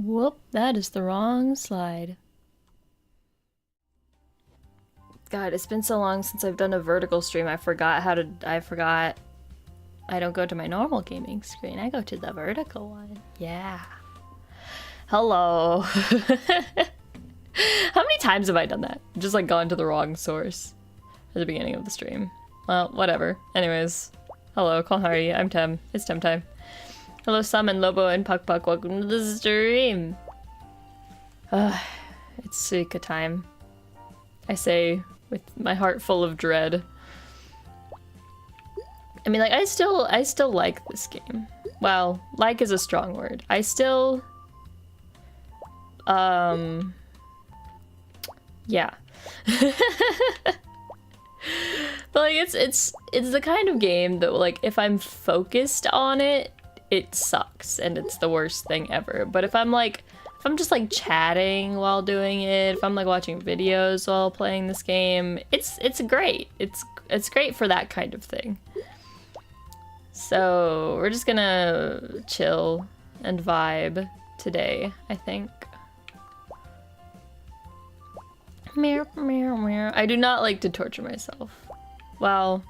Whoop, that is the wrong slide. God, it's been so long since I've done a vertical stream. I forgot I don't go to my normal gaming screen. I go to the vertical one. Yeah. Hello. How many times have I done that? Just like gone to the wrong source at the beginning of the stream. Well, whatever. Anyways, hello, Kalhari. I'm Tem. It's Tem time. Hello, Summon, Lobo, and Puck Puck. Welcome to the stream. It's Suika time. I say with my heart full of dread. I mean, like, I still like this game. Well, like is a strong word. I still, yeah. But like, it's the kind of game that, like, if I'm focused on it, it sucks and it's the worst thing ever. But if I'm just like chatting while doing it, if I'm like watching videos while playing this game, it's great. It's great for that kind of thing. So we're just gonna chill and vibe today, I think. Meow, meow, meow. I do not like to torture myself. Well,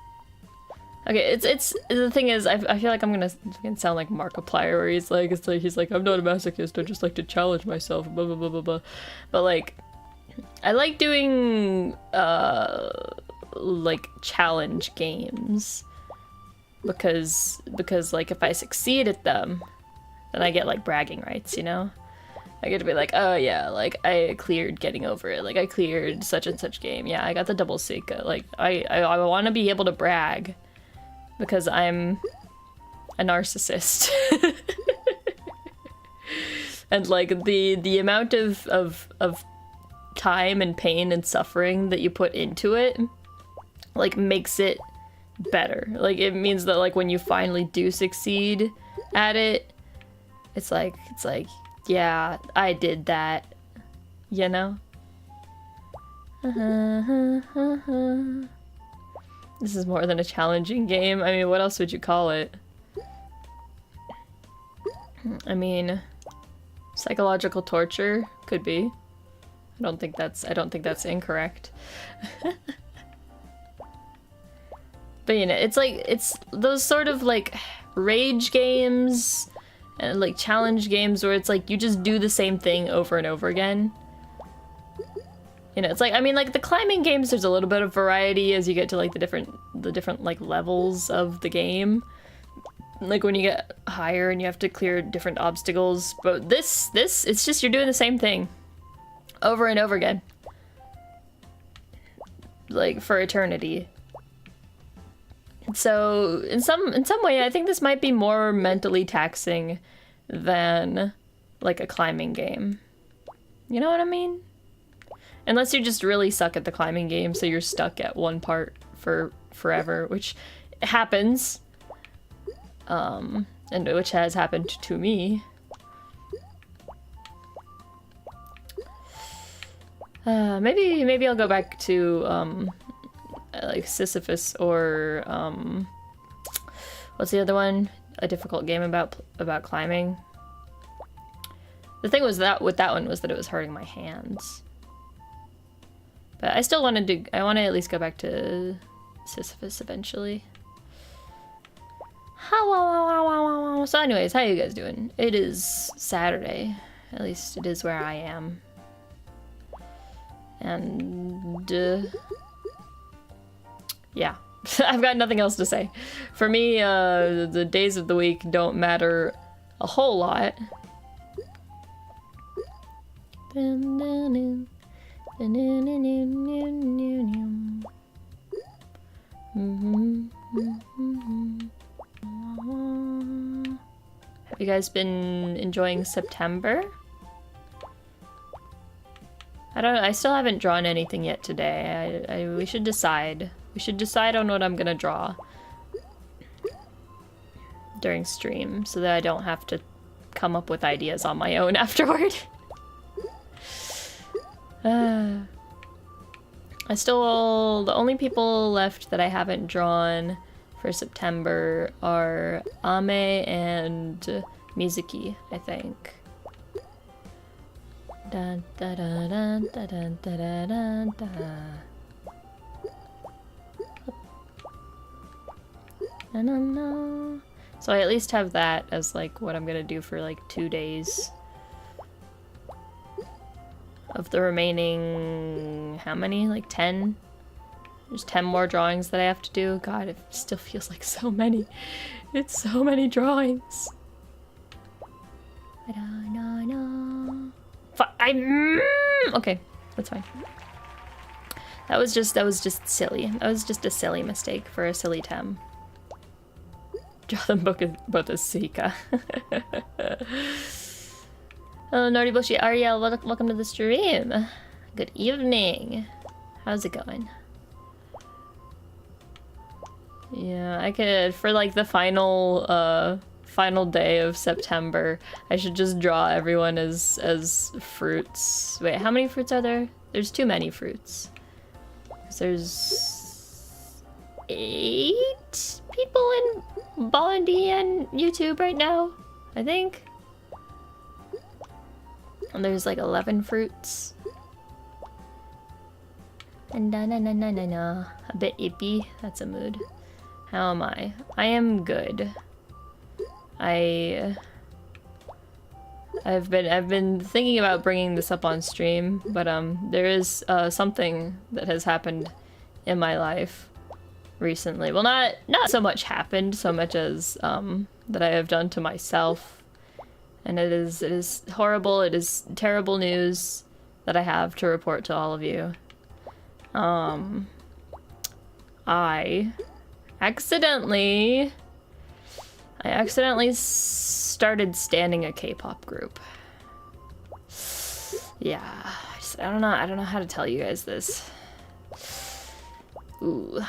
okay, it's the thing is, I feel like I'm gonna sound like Markiplier, where he's like, I'm not a masochist, I just like to challenge myself, blah blah blah blah blah. But like, I like doing like challenge games because like if I succeed at them, then I get like bragging rights, you know? I get to be like, oh yeah, like I cleared getting over it, like I cleared such and such game, yeah, I got the double Suika. Like I want to be able to brag because I'm a narcissist. And like the amount of time and pain and suffering that you put into it, like, makes it better. Like, it means that like when you finally do succeed at it, it's like yeah, I did that, you know? This is more than a challenging game. I mean, what else would you call it? I mean, psychological torture could be. I don't think that's incorrect. But you know, it's those sort of like rage games and like challenge games where it's like you just do the same thing over and over again. You know, it's like, I mean, like the climbing games, there's a little bit of variety as you get to like the different like levels of the game. Like when you get higher and you have to clear different obstacles. But this, it's just you're doing the same thing over and over again. Like for eternity. So in some way, I think this might be more mentally taxing than like a climbing game. You know what I mean? Unless you just really suck at the climbing game, so you're stuck at one part for forever, which happens. And which has happened to me. Maybe I'll go back to like Sisyphus or what's the other one? A difficult game about climbing. The thing was that with that one was that it was hurting my hands. But I still want to at least go back to Sisyphus eventually. So anyways, how you guys doing? It is Saturday. At least it is where I am. And yeah, I've got nothing else to say. For me, the days of the week don't matter a whole lot. Have you guys been enjoying September? I still haven't drawn anything yet today. We should decide. We should decide on what I'm gonna draw during stream so that I don't have to come up with ideas on my own afterward. The only people left that I haven't drawn for September are Ame and Mizuki, I think. Da da da da da da da da da. Na, na, na. So I at least have that as like what I'm gonna do for like 2 days. Of the remaining, how many? Like 10? There's 10 more drawings that I have to do. God, it still feels like so many. It's so many drawings. Okay, that's fine. That was just silly. That was just a silly mistake for a silly Tem. Draw them both as Suika. Hello, Nordibushi Ariel. Welcome to the stream. Good evening. How's it going? Yeah, I could, for like the final day of September, I should just draw everyone as fruits. Wait, how many fruits are there? There's too many fruits. 'Cause there's 8 people in BONDLIVE YouTube right now, I think. And there's like 11 fruits. And a bit ippy. That's a mood. How am I? I am good. I've been thinking about bringing this up on stream, but there is something that has happened in my life recently. Well, not so much happened, so much as that I have done to myself, and it is horrible. It is terrible news that I have to report to all of you. I accidentally started standing a K-pop group. Yeah, I don't know how to tell you guys this. Ooh.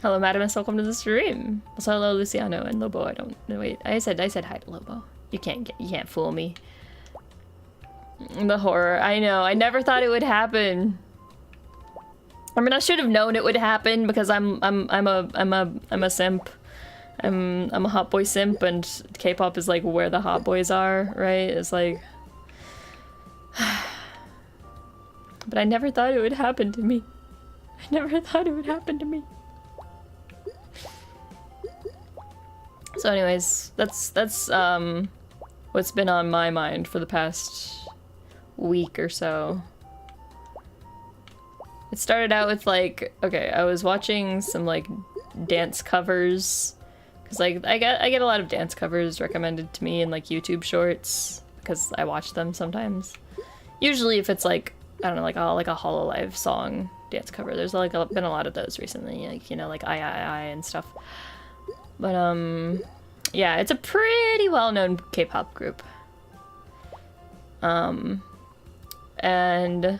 Hello, Madamus, welcome to the stream. Also, hello, Luciano and Lobo. I don't know. Wait, I said hi to Lobo. You can't fool me. The horror. I know. I never thought it would happen. I mean, I should have known it would happen because I'm a simp. I'm a hot boy simp, and K-pop is like where the hot boys are, right? It's like, but I never thought it would happen to me. I never thought it would happen to me. So, anyways, that's what's been on my mind for the past week or so. It started out with like, okay, I was watching some like dance covers, because like I get a lot of dance covers recommended to me in like YouTube shorts because I watch them sometimes. Usually if it's like, I don't know, like a Hololive song dance cover. There's like been a lot of those recently, like, you know, like I and stuff. But yeah, it's a pretty well-known K-pop group. And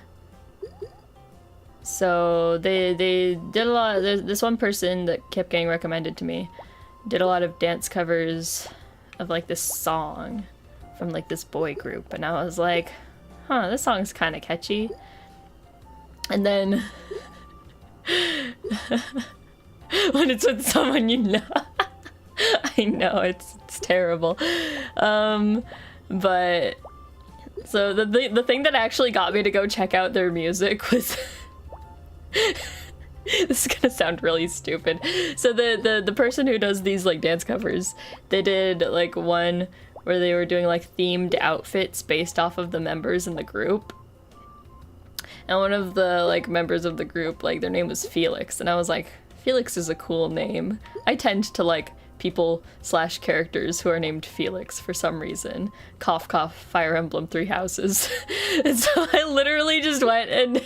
so they did a lot. This one person that kept getting recommended to me did a lot of dance covers of like this song from like this boy group, and I was like, huh, this song's kind of catchy. And then when it's with someone you know, I know it's terrible, but so the thing that actually got me to go check out their music was this is gonna sound really stupid. So the person who does these like dance covers, they did like one where they were doing like themed outfits based off of the members in the group. And one of the like members of the group, like their name was Felix, and I was like, Felix is a cool name. I tend to like people / characters who are named Felix for some reason. Cough cough, Fire Emblem 3 Houses. And so I literally just went and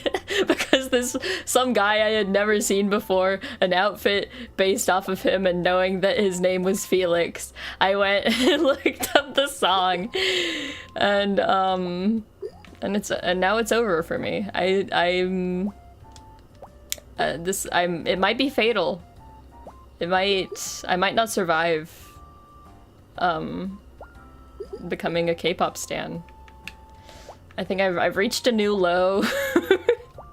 because some guy I had never seen before, an outfit based off of him, and knowing that his name was Felix, I went and looked up the song, and now it's over for me. It might be fatal. I might not survive becoming a K-pop stan. I think I've reached a new low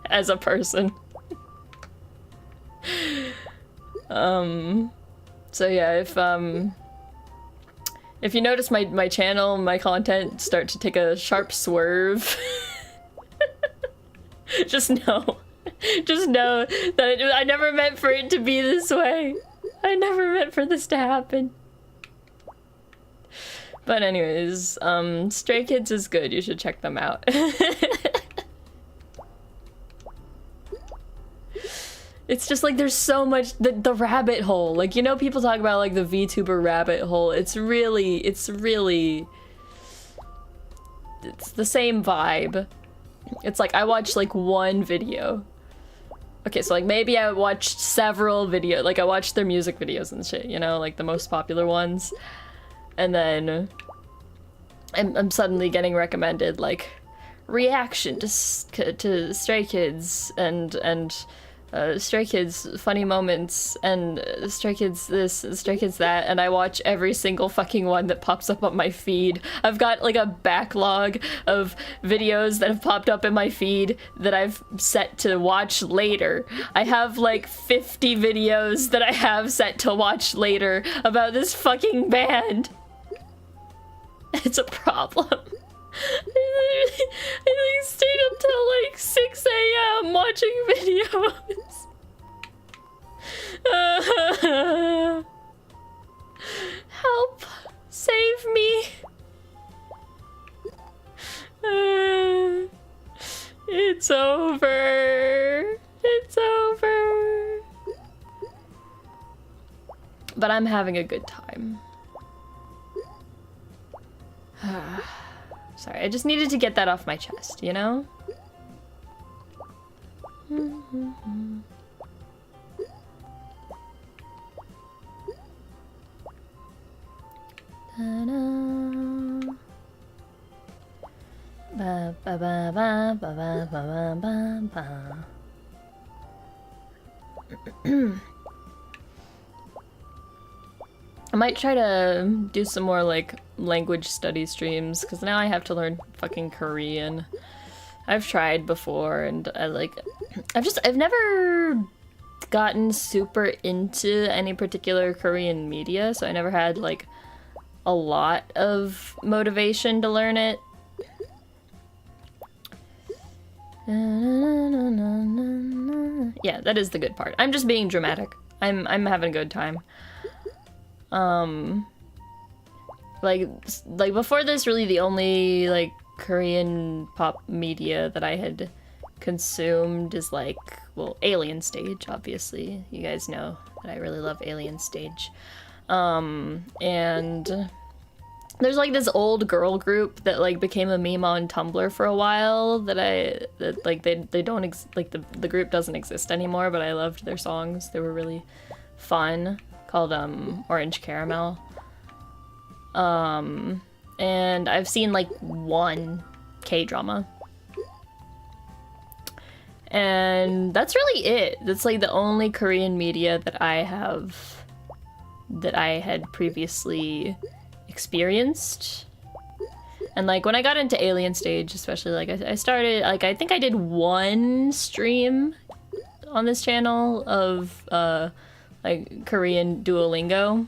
as a person. So yeah, If you notice my channel, my content start to take a sharp swerve, just know. Just know that I never meant for it to be this way. I never meant for this to happen. But anyways, Stray Kids is good. You should check them out. It's just like there's so much the rabbit hole. Like, you know, people talk about like the VTuber rabbit hole. It's the same vibe. It's like I watched like one video. Okay, so like maybe I watched several videos. Like I watched their music videos and shit, you know, like the most popular ones. And then I'm suddenly getting recommended like reaction to Stray Kids and Stray Kids funny moments and Stray Kids this, Stray Kids that, and I watch every single fucking one that pops up on my feed. I've got like a backlog of videos that have popped up in my feed that I've set to watch later. I have like 50 videos that I have set to watch later about this fucking band. It's a problem. I like stayed up till like 6 a.m. watching videos. Help! Save me! It's over. It's over. But I'm having a good time. Sorry, I just needed to get that off my chest, you know? Ba ba ba ba ba ba ba ba ba. I might try to do some more like language study streams because now I have to learn fucking Korean. I've tried before and I've never gotten super into any particular Korean media, so I never had like a lot of motivation to learn it. Yeah, that is the good part. I'm just being dramatic. I'm having a good time. Like before this, really the only like Korean pop media that I had consumed is like, well, Alien Stage, obviously. You guys know that I really love Alien Stage. And there's like this old girl group that like became a meme on Tumblr for a while that they don't the group doesn't exist anymore, but I loved their songs. They were really fun, called Orange Caramel. And I've seen like one K-drama. And that's really it. That's like the only Korean media that I had previously experienced. And like when I got into Alien Stage, especially, like I started, like I think I did one stream on this channel of like Korean Duolingo.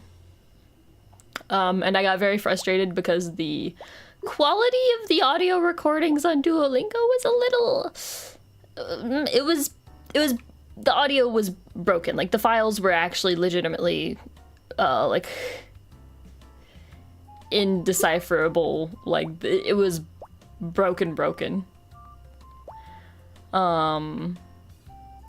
And I got very frustrated because the quality of the audio recordings on Duolingo was a little the audio was broken. Like the files were actually legitimately like indecipherable. Like it was broken.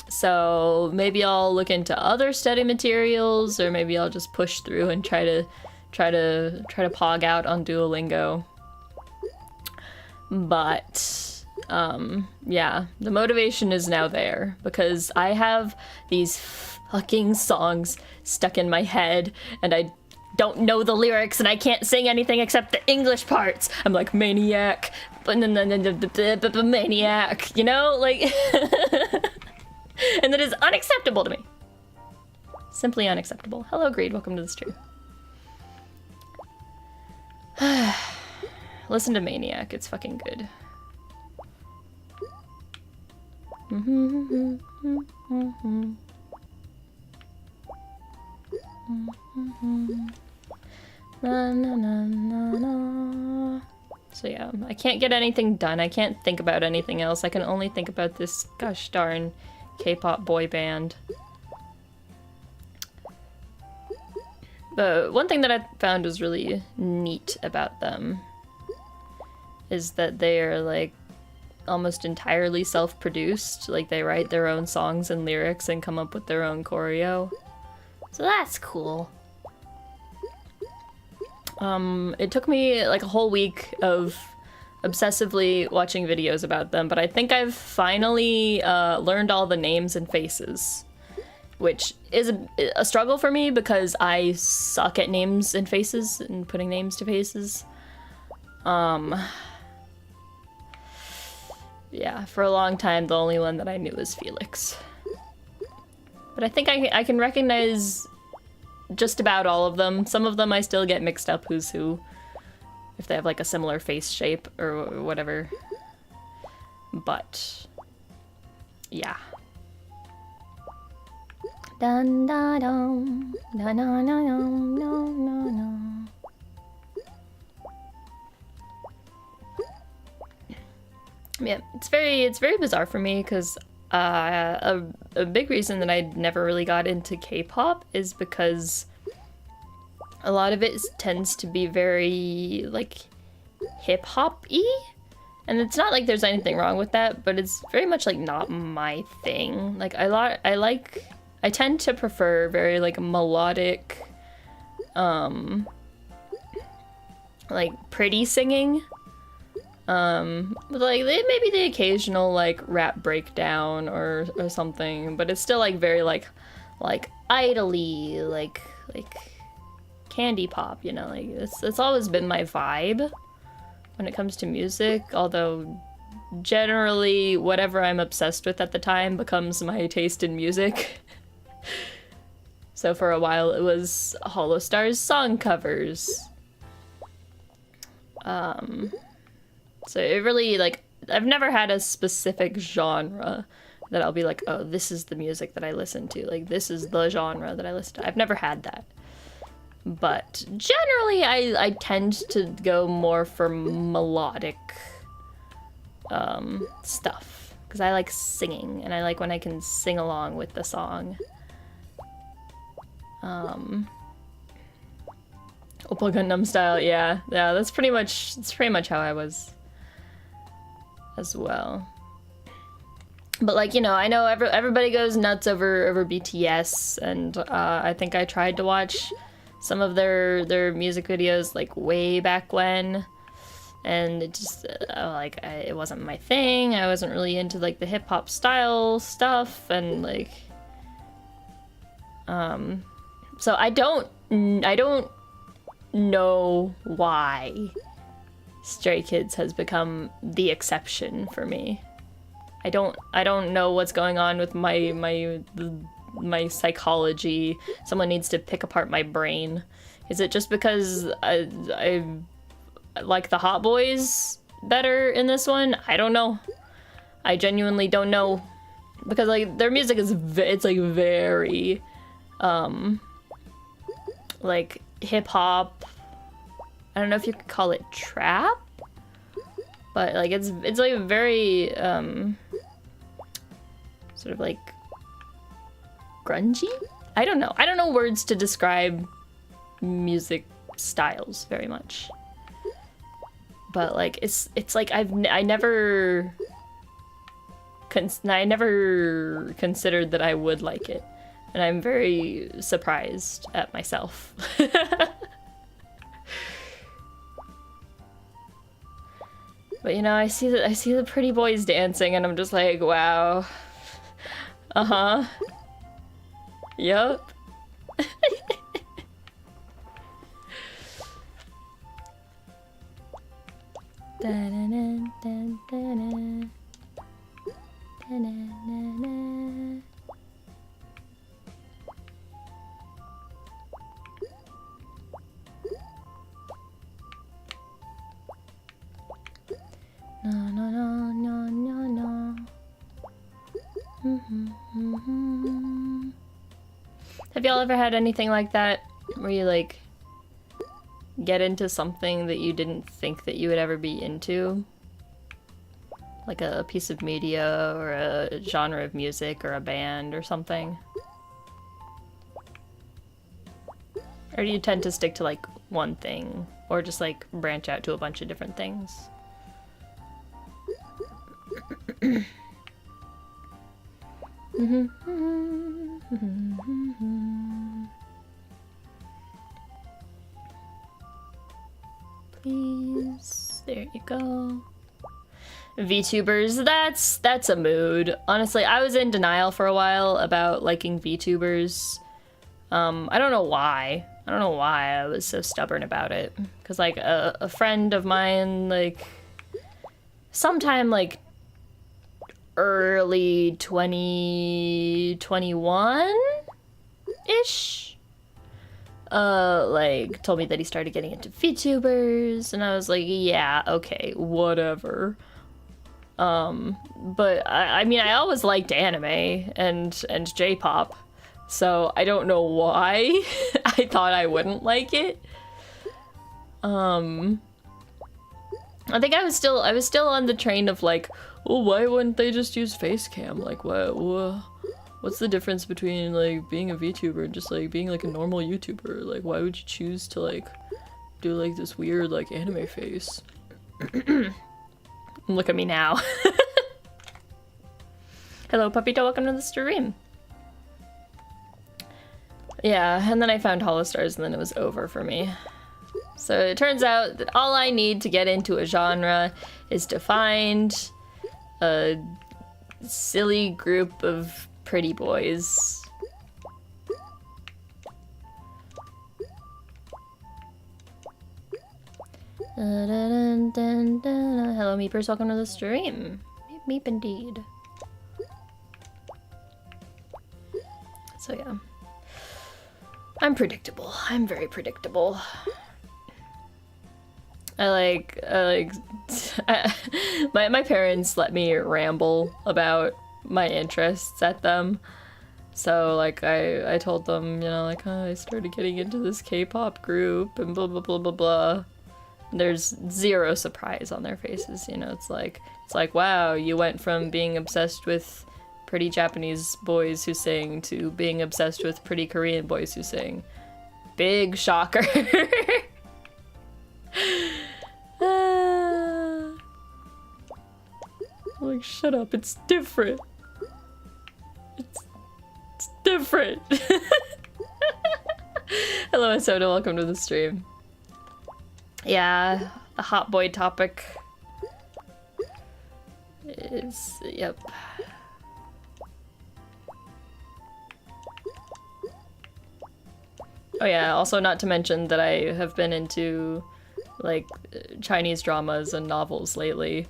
So maybe I'll look into other study materials, or maybe I'll just push through and try to pog out on Duolingo. But yeah, the motivation is now there because I have these fucking songs stuck in my head and I don't know the lyrics and I can't sing anything except the English parts. I'm like maniac, maniac, you know, like and that is unacceptable to me. Simply unacceptable. Hello, Greed, welcome to the stream. Listen to Maniac, it's fucking good. Na, na, na, na, na. So yeah, I can't get anything done. I can't think about anything else. I can only think about this gosh darn K-pop boy band. But one thing that I found was really neat about them is that they are like almost entirely self-produced. Like they write their own songs and lyrics and come up with their own choreo. So that's cool. It took me like a whole week of obsessively watching videos about them, but I think I've finally learned all the names and faces, which is a struggle for me because I suck at names and faces and putting names to faces. Yeah, for a long time, the only one that I knew was Felix. But I think I can recognize just about all of them. Some of them I still get mixed up who's who, if they have like a similar face shape or whatever. But yeah. Dun da dum, da na na dum, no no no. Yeah, it's very bizarre for me because a big reason that I never really got into K-pop is because a lot of it tends to be very like hip-hop-y, and it's not like there's anything wrong with that, but it's very much like not my thing. Like I tend to prefer very like melodic, like pretty singing. With like maybe the occasional like rap breakdown or something, but it's still like very like idly, like candy pop, you know, like it's always been my vibe when it comes to music, although generally whatever I'm obsessed with at the time becomes my taste in music. So for a while it was Holostar's song covers. So it really, like, I've never had a specific genre that I'll be like, oh, this is the music that I listen to. Like, this is the genre that I listen to. I've never had that. But generally, I tend to go more for melodic stuff. Because I like singing, and I like when I can sing along with the song. Oppa Gundam style, yeah, that's pretty much how I was as well. But like, you know, I know everybody goes nuts over BTS, and I think I tried to watch some of their music videos like way back when, and it just it wasn't my thing. I wasn't really into like the hip hop style stuff, and like so I don't know why Stray Kids has become the exception for me. I don't know what's going on with my psychology. Someone needs to pick apart my brain. Is it just because I like the Hot Boys better in this one? I don't know. I genuinely don't know, because like their music is it's like very like hip hop. I don't know if you could call it trap, but like it's like very sort of like grungy. I don't know words to describe music styles very much, but like it's like I never considered that I would like it, and I'm very surprised at myself. But you know, I see the pretty boys dancing, and I'm just like, wow. Uh-huh. Yup. No, no, no, no, no, no. Have y'all ever had anything like that? Where you like get into something that you didn't think that you would ever be into. Like a piece of media or a genre of music or a band or something? Or do you tend to stick to like one thing or just like branch out to a bunch of different things? Please, there you go. VTubers, that's a mood. Honestly, I was in denial for a while about liking VTubers. I don't know why. I don't know why I was so stubborn about it. Cause like a friend of mine, like sometime like early 2021-ish, like told me that he started getting into VTubers, and I was like, yeah, okay, whatever. But I mean, I always liked anime and J-pop, so I don't know why I thought I wouldn't like it. I think I was still on the train of like, well, why wouldn't they just use face cam? Like, what's the difference between like being a VTuber and just like being like a normal YouTuber? Like, why would you choose to like do like this weird like anime face? Look at me now. Hello, Puppito, welcome to the stream. Yeah, and then I found Hollow Stars and then it was over for me. So it turns out that all I need to get into a genre is to find a silly group of pretty boys. Hello, Meepers, welcome to the stream. Meep indeed. So yeah. I'm predictable. I'm very predictable. my parents let me ramble about my interests at them. So like I told them, you know, like, oh, I started getting into this K-pop group and blah blah blah blah blah. There's zero surprise on their faces, you know. It's like wow, you went from being obsessed with pretty Japanese boys who sing to being obsessed with pretty Korean boys who sing. Big shocker. Like, shut up, it's different. It's different. Hello, Soda, welcome to the stream. Yeah, a hot boy topic is, yep. Oh yeah, also not to mention that I have been into, like, Chinese dramas and novels lately.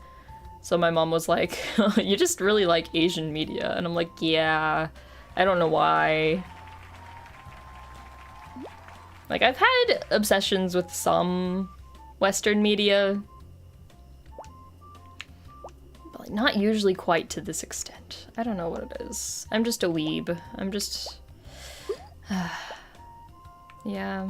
So my mom was like, you just really like Asian media. And I'm like, yeah, I don't know why. Like, I've had obsessions with some Western media, but like, not usually quite to this extent. I don't know what it is. I'm just a weeb. I'm just... yeah.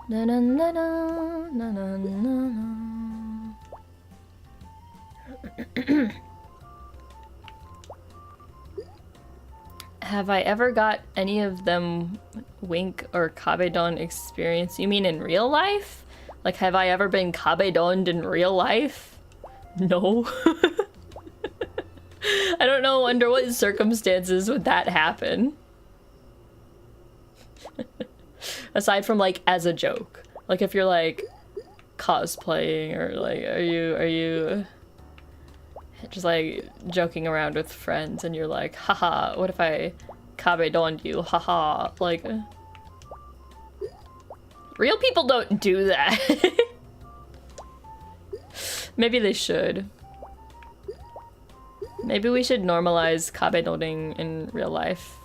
Na na na na na na na. Have I ever got any of them wink or kabedon experience? You mean in real life? Like, have I ever been kabedoned in real life? No. I don't know under what circumstances would that happen. Aside from like as a joke. Like if you're like cosplaying or like are you just like joking around with friends and you're like, haha, what if I kabedoned you? Haha. Like real people don't do that. Maybe they should. Maybe we should normalize kabedonning in real life.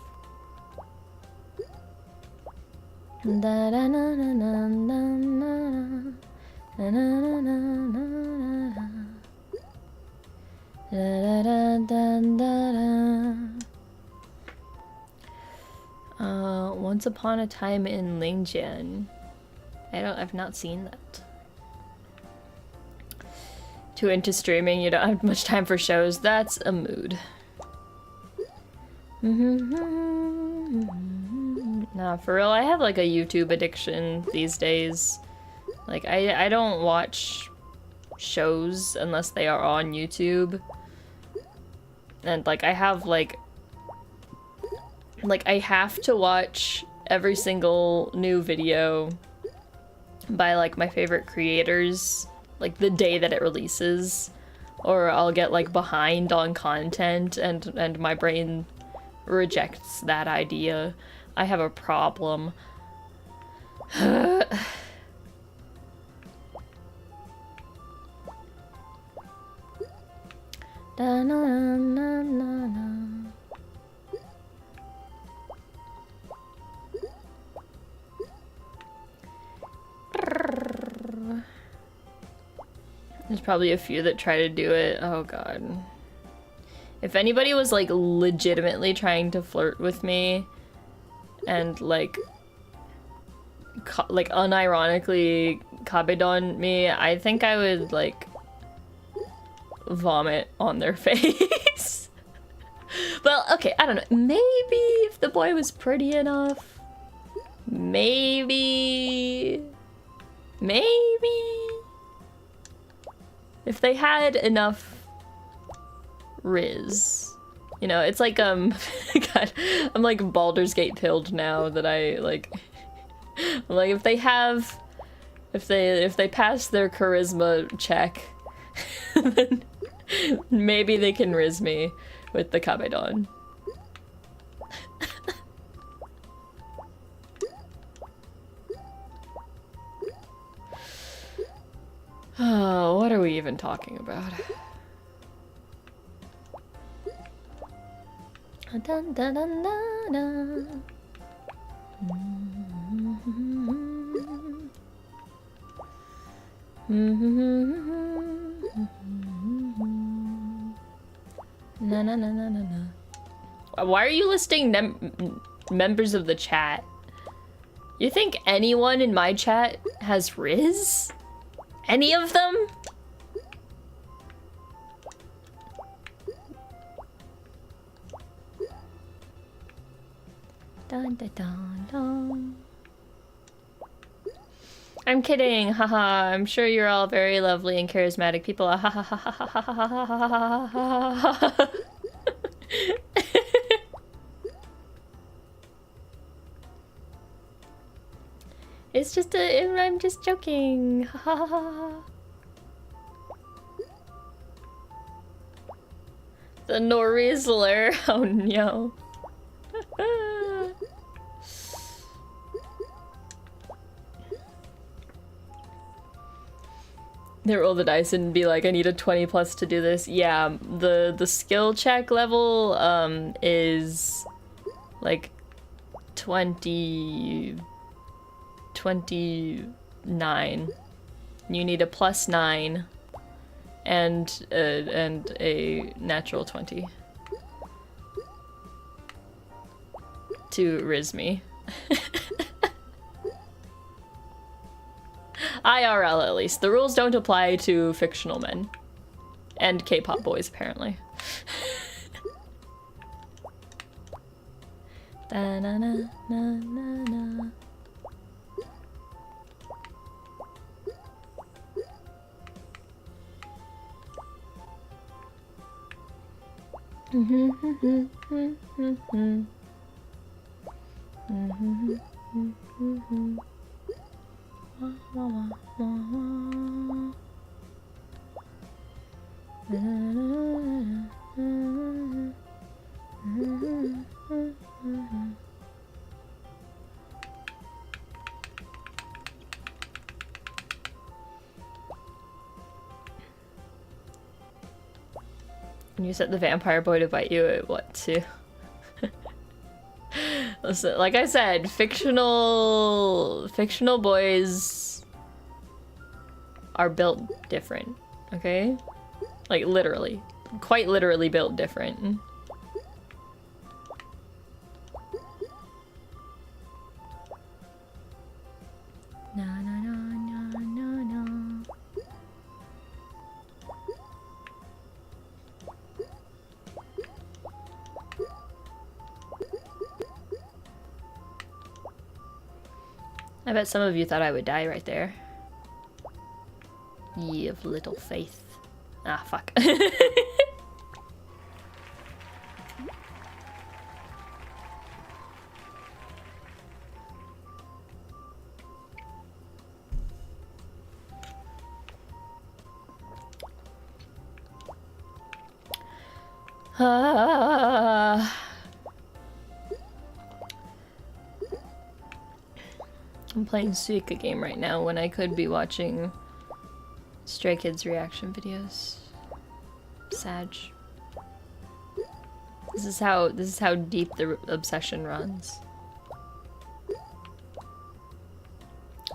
Once Upon a Time in Lingjian. I've not seen that. Too into streaming, you don't have much time for shows. That's a mood. Nah, for real, I have like a YouTube addiction these days. Like, I don't watch shows unless they are on YouTube. And like, I have like I have to watch every single new video by like my favorite creators, like the day that it releases, or I'll get like behind on content and my brain rejects that idea. I have a problem. Da, na, na, na, na. There's probably a few that try to do it. Oh god. If anybody was like legitimately trying to flirt with me and like unironically kabedon me, I think I would like vomit on their face. Well, okay, I don't know. Maybe if the boy was pretty enough. Maybe. If they had enough riz. You know, it's like, God, I'm like Baldur's Gate pilled now that I, like, I'm like, if they pass their charisma check, then maybe they can riz me with the kabedon. Oh, what are we even talking about? Dun, dun, dun, dun, dun. Na na na na na na. Why are you listing members of the chat? You think anyone in my chat has Riz? Any of them? Dun, dun, dun, dun. I'm kidding, haha. I'm sure you're all very lovely and charismatic people. It's just I'm just joking. The Norrizzler. Oh no. They roll the dice and be like, I need a 20 plus to do this. Yeah, the skill check level is like 29. You need a +9 and a natural 20 to riz me. IRL at least. The rules don't apply to fictional men. And K-pop boys, apparently. Da na na na na na. And you set the vampire boy to bite you at what, too? Listen, like I said, fictional boys are built different, okay? Like, literally. quite literally built different. Na na na na na na. I bet some of you thought I would die right there. Ye of little faith. Ah, fuck. I'm playing Suika Game right now when I could be watching Stray Kids reaction videos. Sag. This is how deep the obsession runs.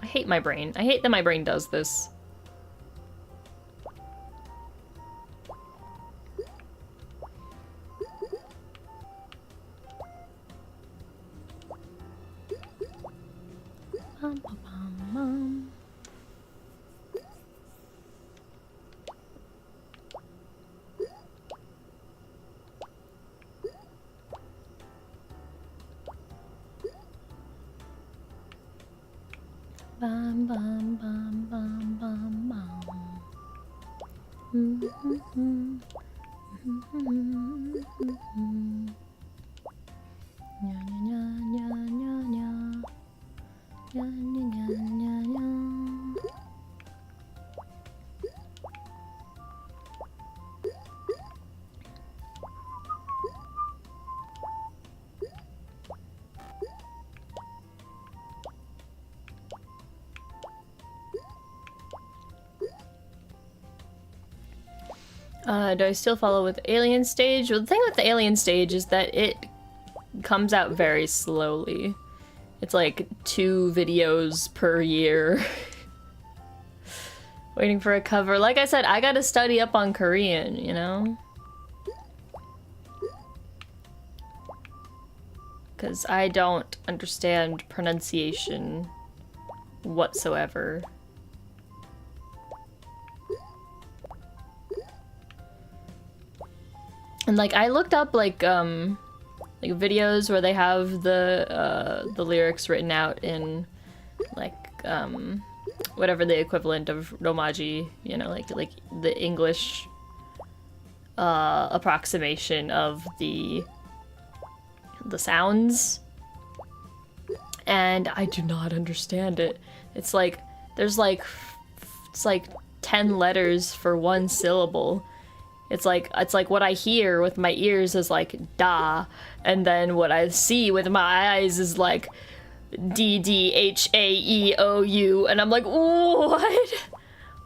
I hate my brain. I hate that my brain does this. Bum, bum, bum, bum, bum, bum. Nya, nya, nya, nya, nya. Nya, nya, nya, nya, nya. Do I still follow with alien stage? Well, the thing with the alien stage is that it comes out very slowly. It's like 2 videos per year. Waiting for a cover. Like I said, I gotta study up on Korean, you know? Because I don't understand pronunciation whatsoever. And like I looked up like videos where they have the lyrics written out in like whatever the equivalent of Romaji, you know, like the English approximation of the sounds, and I do not understand it. It's like there's like 10 letters for one syllable. It's like what I hear with my ears is like da, and then what I see with my eyes is like DDHAEOU, and I'm like, what?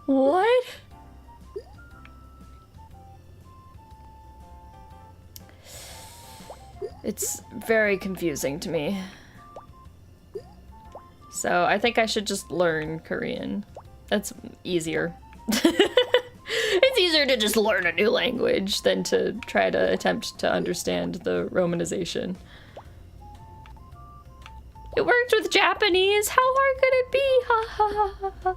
What? It's very confusing to me. So I think I should just learn Korean. That's easier. It's easier to just learn a new language than to try to attempt to understand the romanization. It worked with Japanese. How hard could it be? Ha ha ha ha.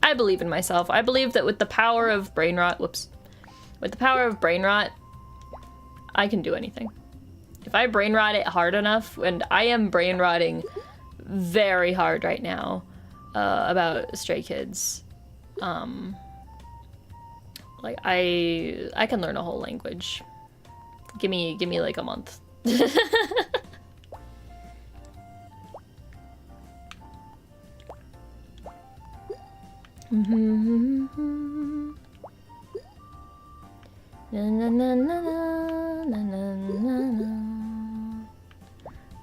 I believe in myself. I believe that with the power of brain rot, with the power of brain rot, I can do anything. If I brain rot it hard enough, and I am brain rotting very hard right now about Stray Kids. Like I can learn a whole language. Give me like a month. Na na na na na na na na.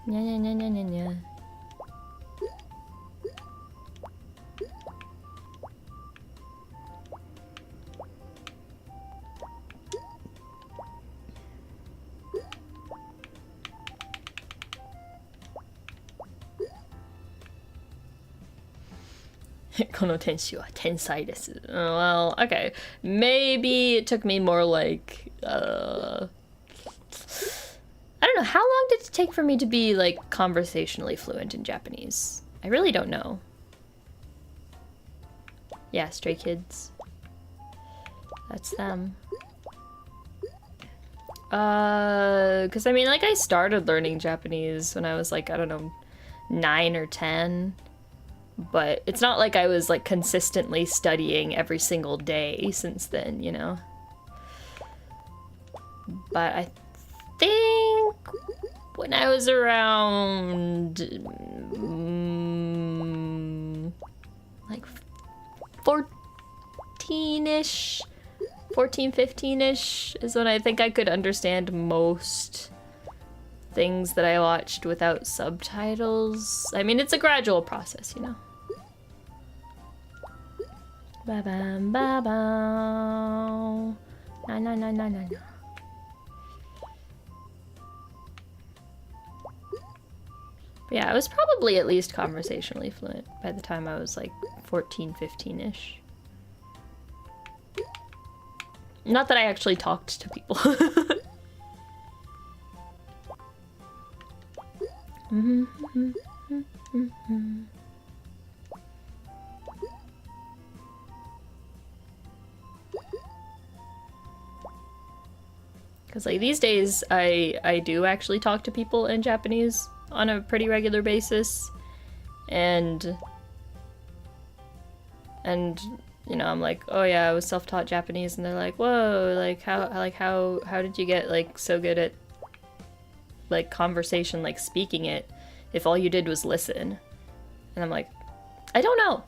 Nya nya nya nya nya nya. Kono tenshu wa tensai desu. Well, okay. Maybe it took me more like, I don't know, how long did it take for me to be, like, conversationally fluent in Japanese? I really don't know. Yeah, Stray Kids. That's them. Cause I mean, like, I started learning Japanese when I was like, I don't know, 9 or 10. But it's not like I was like consistently studying every single day since then, you know? But I think when I was around like 14-ish, 14, 15-ish is when I think I could understand most things that I watched without subtitles. I mean, it's a gradual process, you know? Ba-bam, ba-bam. Na na na na na na. But yeah, I was probably at least conversationally fluent by the time I was like 14, 15-ish. Not that I actually talked to people. Because like these days I do actually talk to people in Japanese on a pretty regular basis, and you know, I'm like, oh yeah, I was self-taught Japanese, and they're like, whoa, like how did you get like so good at like conversation, like speaking it, if all you did was listen? And I'm like, I don't know.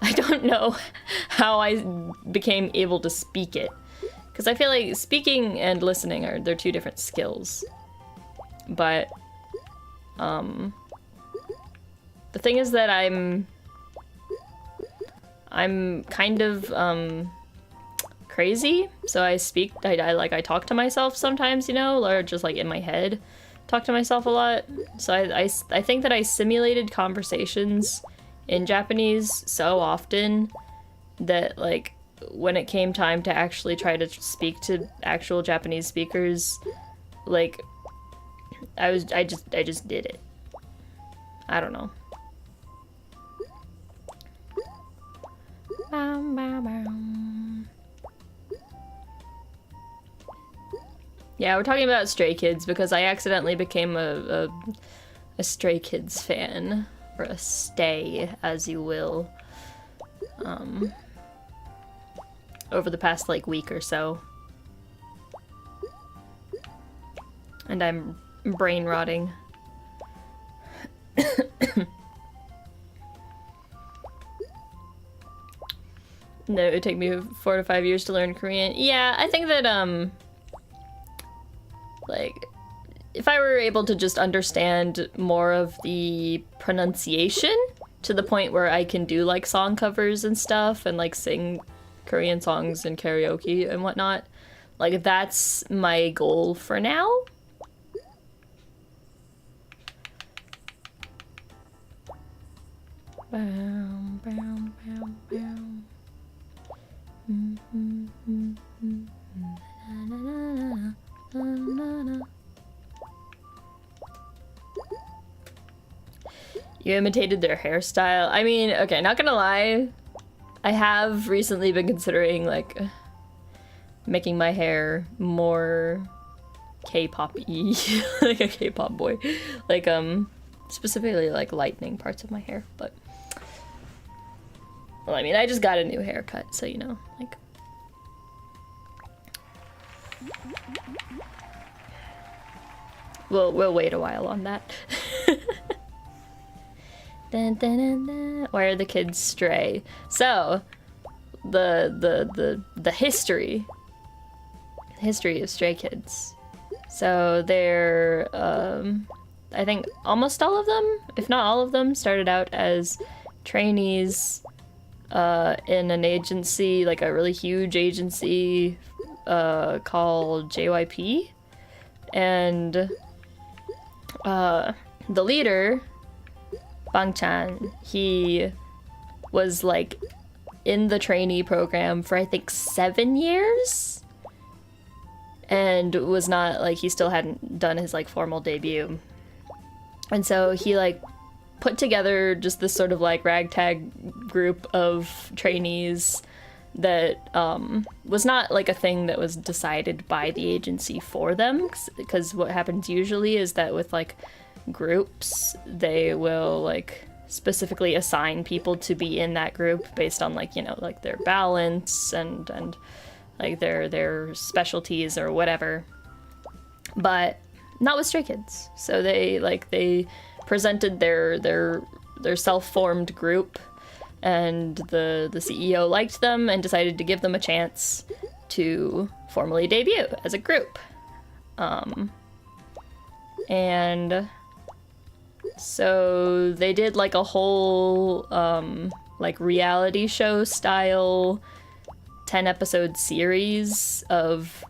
I don't know how I became able to speak it. Because I feel like speaking and listening they're two different skills. But, the thing is that I'm kind of, crazy. So I talk to myself sometimes, you know, or just like in my head, talk to myself a lot. So I think that I simulated conversations in Japanese so often that like, when it came time to actually try to speak to actual Japanese speakers, like, I just did it. I don't know. Yeah, we're talking about Stray Kids because I accidentally became a Stray Kids fan, or a stay, as you will, over the past like week or so. And I'm brain rotting. No, it would take me 4 to 5 years to learn Korean. Yeah, I think that like, if I were able to just understand more of the pronunciation to the point where I can do like song covers and stuff and like sing Korean songs and karaoke and whatnot, like that's my goal for now. Bam, bam, bam, bam. You imitated their hairstyle. I mean, okay, not gonna lie, I have recently been considering like making my hair more K-pop-y, like a K-pop boy, like specifically like lightening parts of my hair. But well, I mean, I just got a new haircut, so you know, like. We'll wait a while on that. Dun, dun, dun, dun. Why are the kids stray? So, the history of Stray Kids. So they're, I think almost all of them, if not all of them, started out as trainees in an agency, like a really huge agency called JYP. And the leader, Bang-chan, he was like in the trainee program for I think 7 years, and was not like, he still hadn't done his like formal debut, and so he like put together just this sort of like ragtag group of trainees that was not like a thing that was decided by the agency for them, because what happens usually is that with like groups, they will like specifically assign people to be in that group based on like, you know, like their balance and like their specialties or whatever, but not with Stray Kids. So they presented their self-formed group, and the CEO liked them and decided to give them a chance to formally debut as a group. And so they did like a whole like reality show style 10-episode series of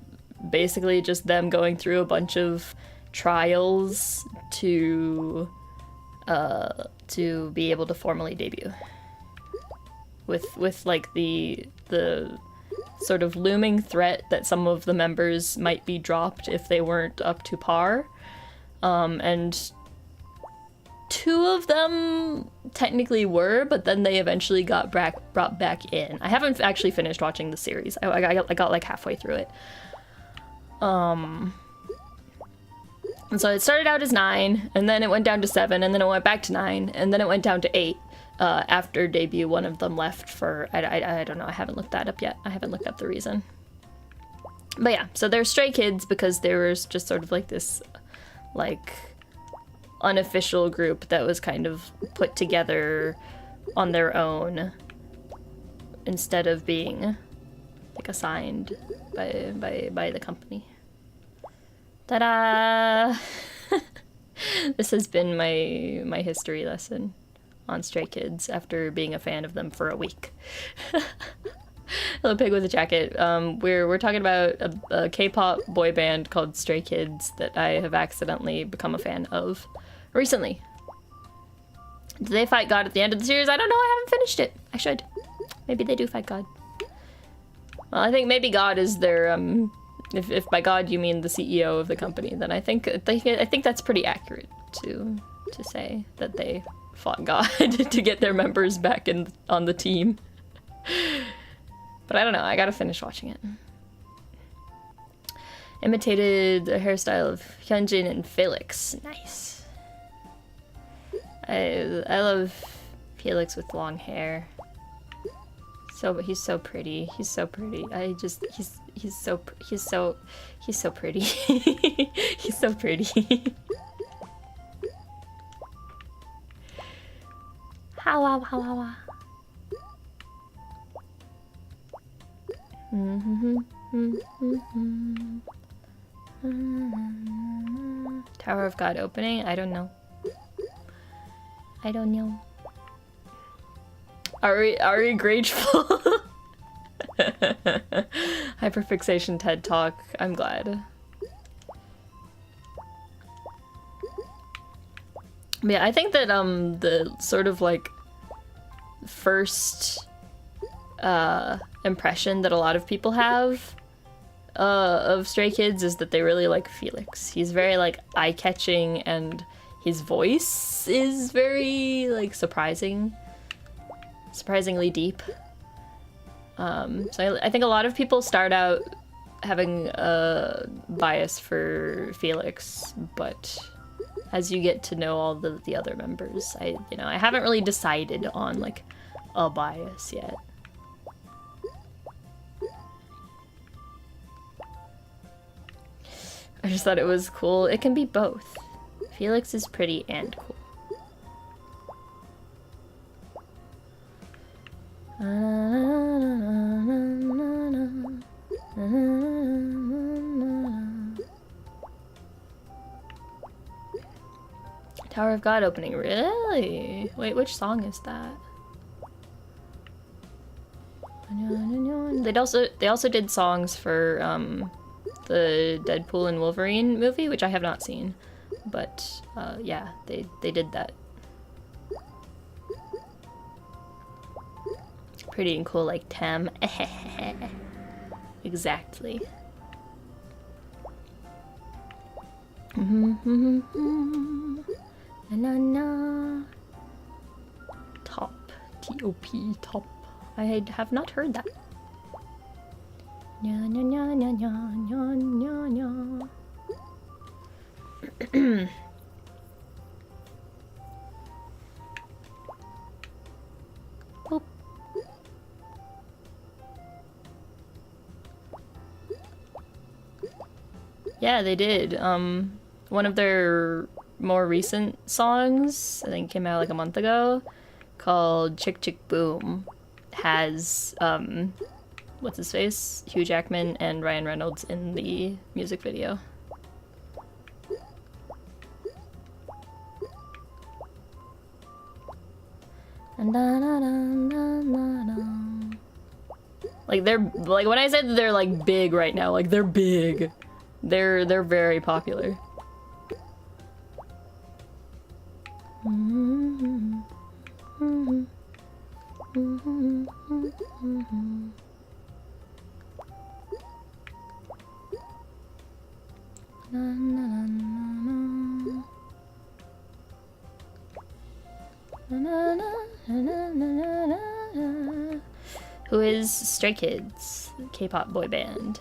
basically just them going through a bunch of trials to be able to formally debut, with like the sort of looming threat that some of the members might be dropped if they weren't up to par, and 2 of them technically were, but then they eventually got brought back in. I haven't actually finished watching the series. I got like halfway through it. And so it started out as 9, and then it went down to 7, and then it went back to 9, and then it went down to 8. After debut, one of them left for, I don't know, I haven't looked that up yet. I haven't looked up the reason. But yeah, so they're Stray Kids because there was just sort of like this, like, unofficial group that was kind of put together on their own instead of being, like, assigned by the company. Ta-da! This has been my history lesson on Stray Kids after being a fan of them for a week. Little pig with a jacket. We're talking about a K-pop boy band called Stray Kids that I have accidentally become a fan of recently. Do they fight God at the end of the series? I don't know. I haven't finished it. I should. Maybe they do fight God. Well, I think maybe God is their if by God you mean the CEO of the company, then I think that's pretty accurate to say that they fought God to get their members back on the team. But I don't know, I gotta finish watching it. Imitated the hairstyle of Hyunjin and Felix. Nice. I love Felix with long hair. He's so pretty. He's so pretty. He's so pretty. He's so pretty. Hawa hawa. Tower of God opening? I don't know. I don't know. Are we grateful? Hyperfixation TED Talk. I'm glad. Yeah, I think that the sort of like first impression that a lot of people have of Stray Kids is that they really like Felix. He's very like eye-catching, and his voice is very like surprisingly deep. So I think a lot of people start out having a bias for Felix, but as you get to know all the other members, I haven't really decided on like a bias yet. I just thought it was cool. It can be both. Felix is pretty and cool. Tower of God opening, really? Wait, which song is that? They also did songs for the Deadpool and Wolverine movie, which I have not seen, but yeah, they did that. Pretty and cool like Tem. Exactly. Na na. Top. T-O-P. Top. I have not heard that. Nya nya nya nya nya nya nya nya. Boop. Yeah, they did. One of their more recent songs, I think came out like a month ago, called Chick Chick Boom, has, what's his face? Hugh Jackman and Ryan Reynolds in the music video. Like they're like when I said they're like big right now, like they're big. They're very popular. Who is Stray Kids, K-pop boy band.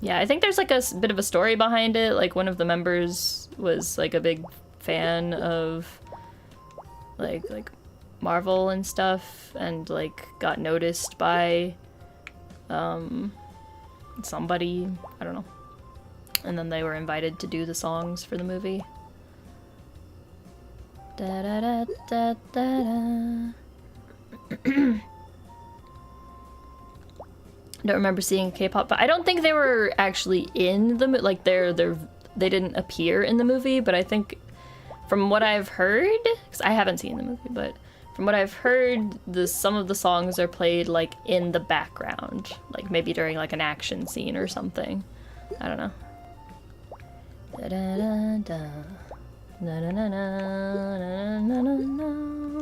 Yeah, I think there's like a bit of a story behind it. Like one of the members was like a big fan of like Marvel and stuff, and like got noticed by somebody, I don't know. And then they were invited to do the songs for the movie. Da da da da da da. Don't remember seeing K-pop, but I don't think they were actually in the like they didn't appear in the movie, but I think from what I've heard, because I haven't seen the movie, but from what I've heard, some of the songs are played like in the background, like maybe during like an action scene or something. I don't know. Da da da da. Na na na na na na na.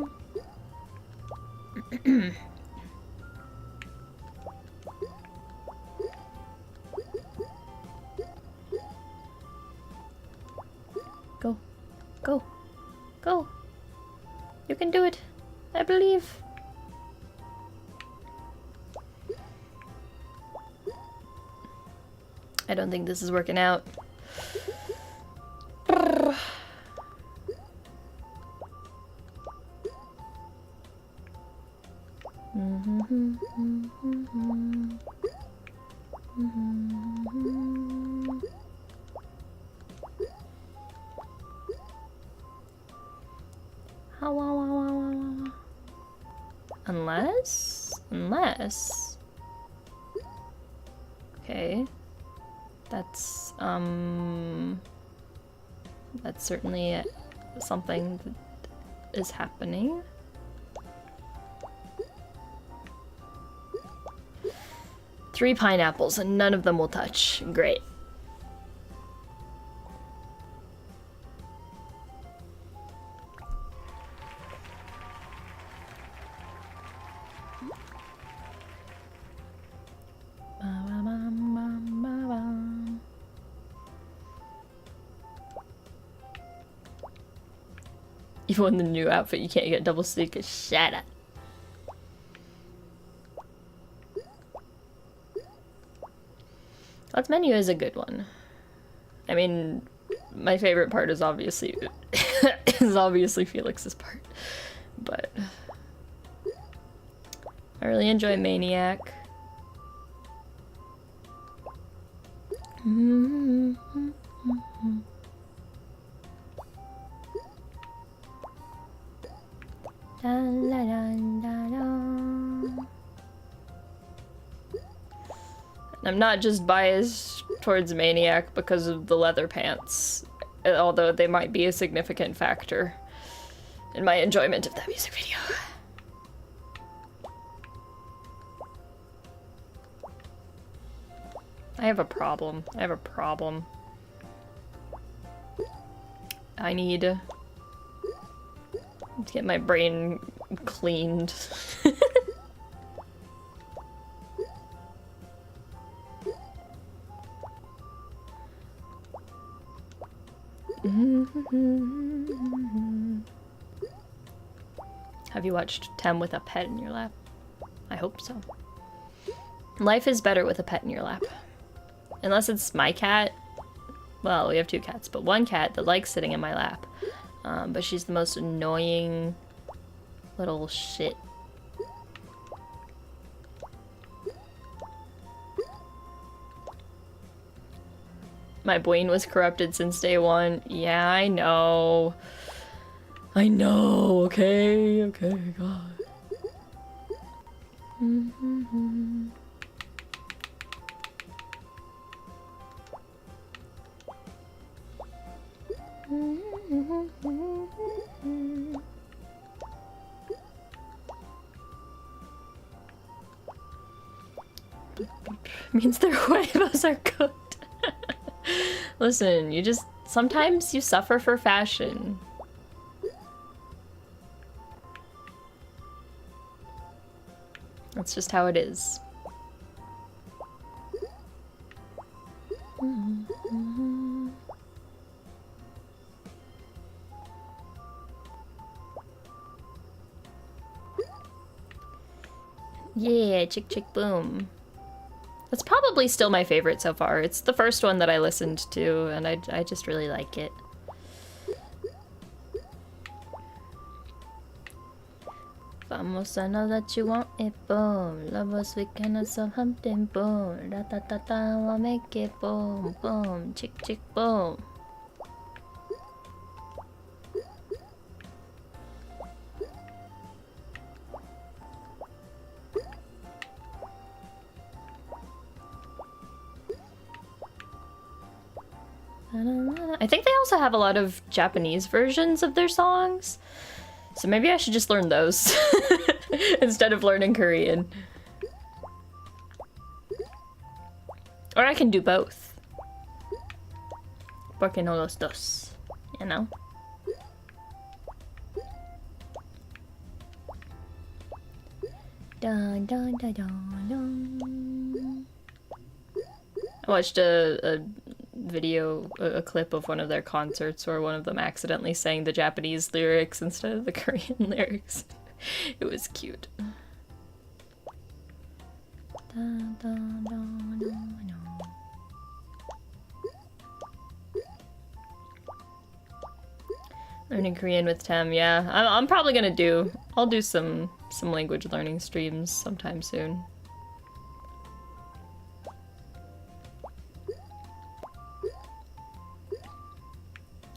Go, go, go! You can do it. I believe. I don't think this is working out. Unless... Okay. That's certainly something that is happening. Three pineapples and none of them will touch. Great. Even in the new outfit, you can't get double Suika. Shut up. God's Menu is a good one. I mean, my favorite part is obviously Felix's part, but I really enjoy Maniac. Da, la, da, da, da. I'm not just biased towards Maniac because of the leather pants, although they might be a significant factor in my enjoyment of that music video. I have a problem. I have a problem. I need to get my brain cleaned. Have you watched Tem with a pet in your lap? I hope so. Life is better with a pet in your lap. Unless it's my cat. Well, we have two cats, but one cat that likes sitting in my lap. But she's the most annoying little shit. My brain was corrupted since day one. Yeah, I know. I know, okay, God. Means their huevos are cooked. Listen, you just... Sometimes you suffer for fashion. That's just how it is. Yeah, chick chick boom. That's probably still my favorite so far. It's the first one that I listened to, and I just really like it. Vamos, I know that you want it, boom. Love us, we can have some something, boom. Da da da da, we'll make it, boom, boom. Chick chick boom. I think they also have a lot of Japanese versions of their songs. So maybe I should just learn those instead of learning Korean. Or I can do both. Porque no los dos, you know? Dun, dun, dun, dun, dun. I watched a video, a clip of one of their concerts where one of them accidentally sang the Japanese lyrics instead of the Korean lyrics. It was cute. Dun, dun, dun, dun, dun. Learning Korean with Tem, yeah. I'm probably gonna I'll do some language learning streams sometime soon.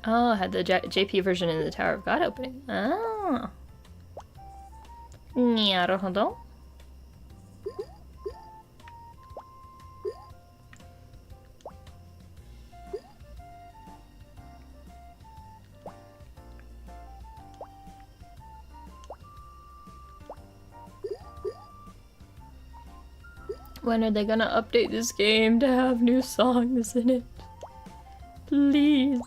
Oh, I had the JP version in the Tower of God opening. Oh. Naruhodo. When are they gonna update this game to have new songs in it? Please.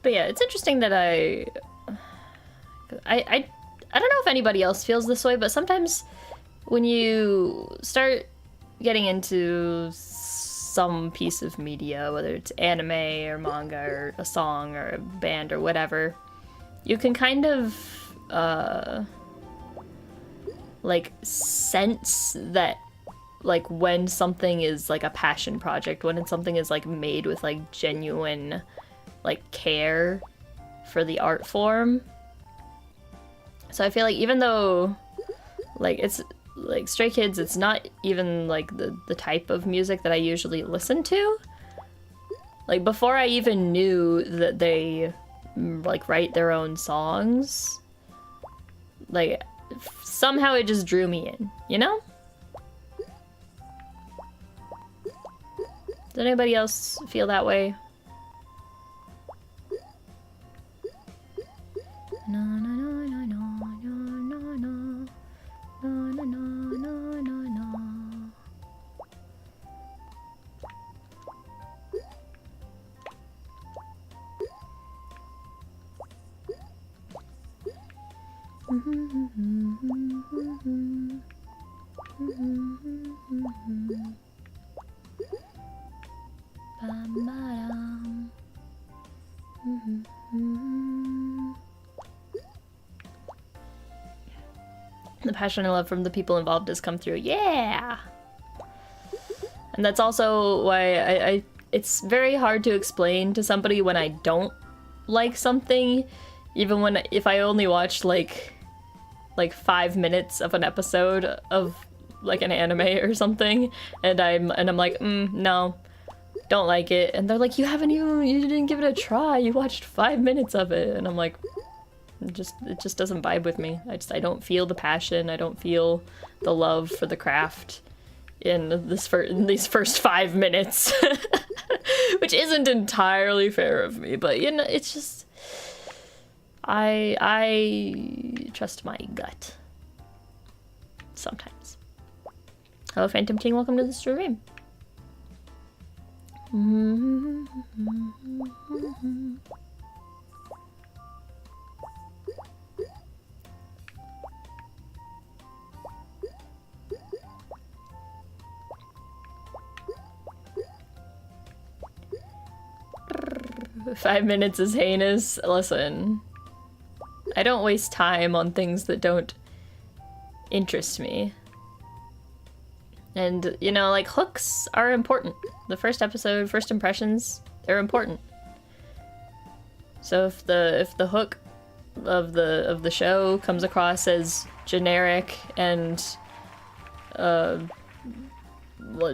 But yeah, it's interesting that I don't know if anybody else feels this way, but sometimes when you start getting into some piece of media, whether it's anime or manga or a song or a band or whatever, you can kind of like sense that like when something is like a passion project, when something is like made with like genuine like care for the art form. So I feel like even though like it's like Stray Kids, it's not even like the type of music that I usually listen to. Like before I even knew that they like write their own songs, like somehow it just drew me in, you know? Does anybody else feel that way? No, no, no, no, no, no, no, no, no, no, no, no, no. The passion and love from the people involved has come through. Yeah! And that's also why it's very hard to explain to somebody when I don't like something, even when if I only watched like 5 minutes of an episode of like an anime or something, and I'm like, no, don't like it. And they're like, you didn't give it a try. You watched 5 minutes of it. And I'm like, it just doesn't vibe with me. I don't feel the passion. I don't feel the love for the craft in these first 5 minutes, which isn't entirely fair of me, but you know, it's just, I trust my gut sometimes. Hello, Phantom King. Welcome to the stream. 5 minutes is heinous. Listen, I don't waste time on things that don't interest me. And, you know, like, hooks are important. The first episode, first impressions, they're important. So if the hook of the show comes across as generic and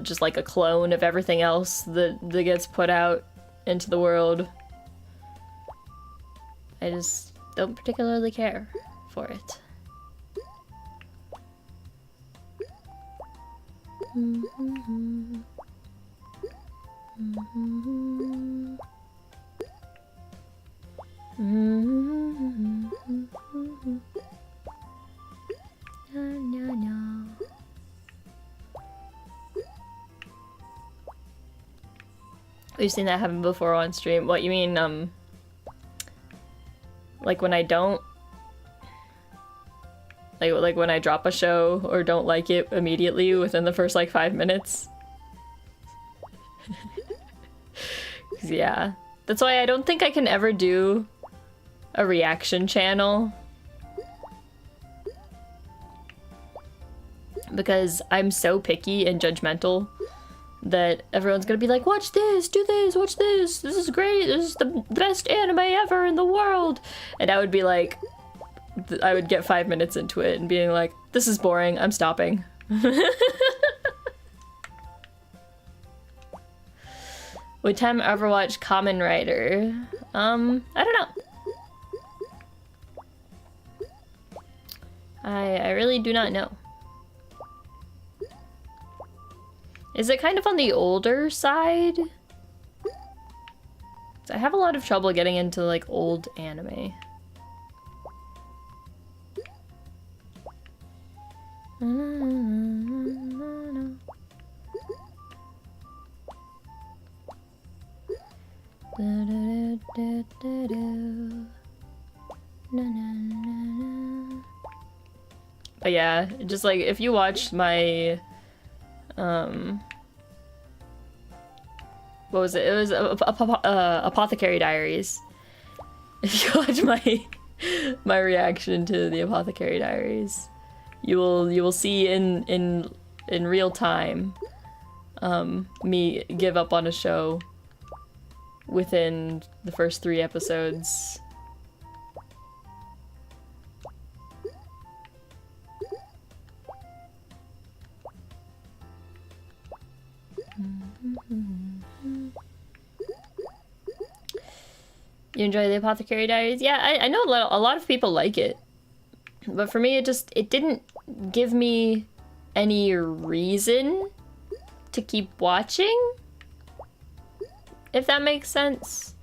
just like a clone of everything else that gets put out into the world, I just don't particularly care for it. We've seen that happen before on stream. What you mean, like when I don't, like when I drop a show or don't like it immediately within the first like 5 minutes? Yeah, that's why I don't think I can ever do a reaction channel, because I'm so picky and judgmental that everyone's gonna be like, watch this, do this, watch this, this is great, this is the best anime ever in the world. And I would be like, I would get 5 minutes into it and being like, this is boring, I'm stopping. Would Tem ever watch Kamen Rider? I don't know. I really do not know. Is it kind of on the older side? I have a lot of trouble getting into like old anime. But yeah, just like if you watch my what was it? It was Apothecary Diaries. If you watch my reaction to the Apothecary Diaries, you will see in real time me give up on a show within the first 3 episodes. You enjoy the Apothecary Diaries? Yeah, I know a lot of people like it, but for me it didn't give me any reason to keep watching. if that makes sense.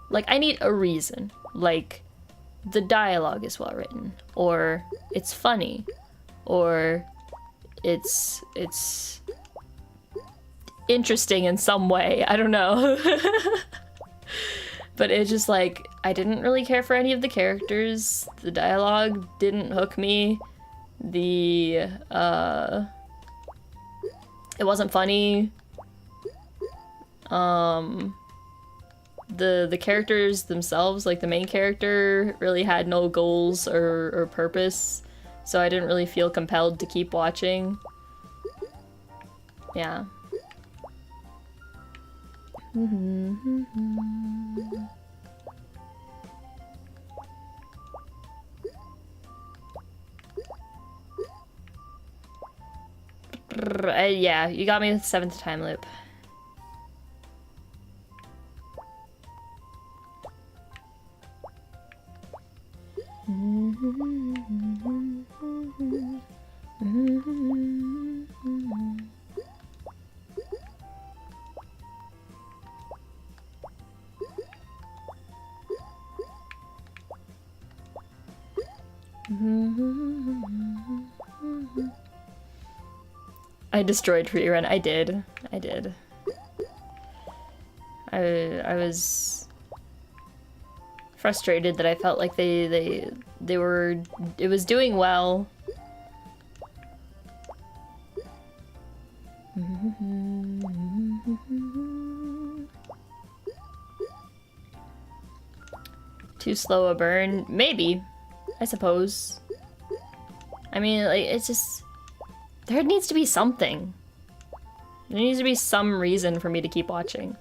Like, I need a reason. Like, the dialogue is well written, or it's funny, or it's interesting in some way. I don't know. But it's just like, I didn't really care for any of the characters. The dialogue didn't hook me. It wasn't funny. The characters themselves, like the main character, really had no goals or purpose, so I didn't really feel compelled to keep watching. Yeah. Yeah, you got me with 7th time loop. I destroyed rerun. I did. I was frustrated that I felt like they were, it was doing well. Too slow a burn? Maybe. I suppose. I mean, like, it's just, there needs to be something. There needs to be some reason for me to keep watching.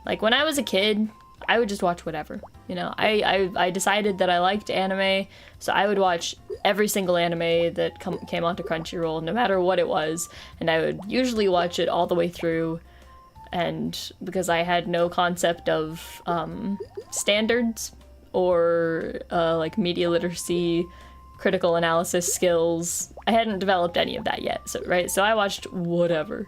Like, when I was a kid, I would just watch whatever. You know, I decided that I liked anime, so I would watch every single anime that came onto Crunchyroll, no matter what it was, and I would usually watch it all the way through. And because I had no concept of standards or like media literacy, critical analysis skills, I hadn't developed any of that yet. So so I watched whatever.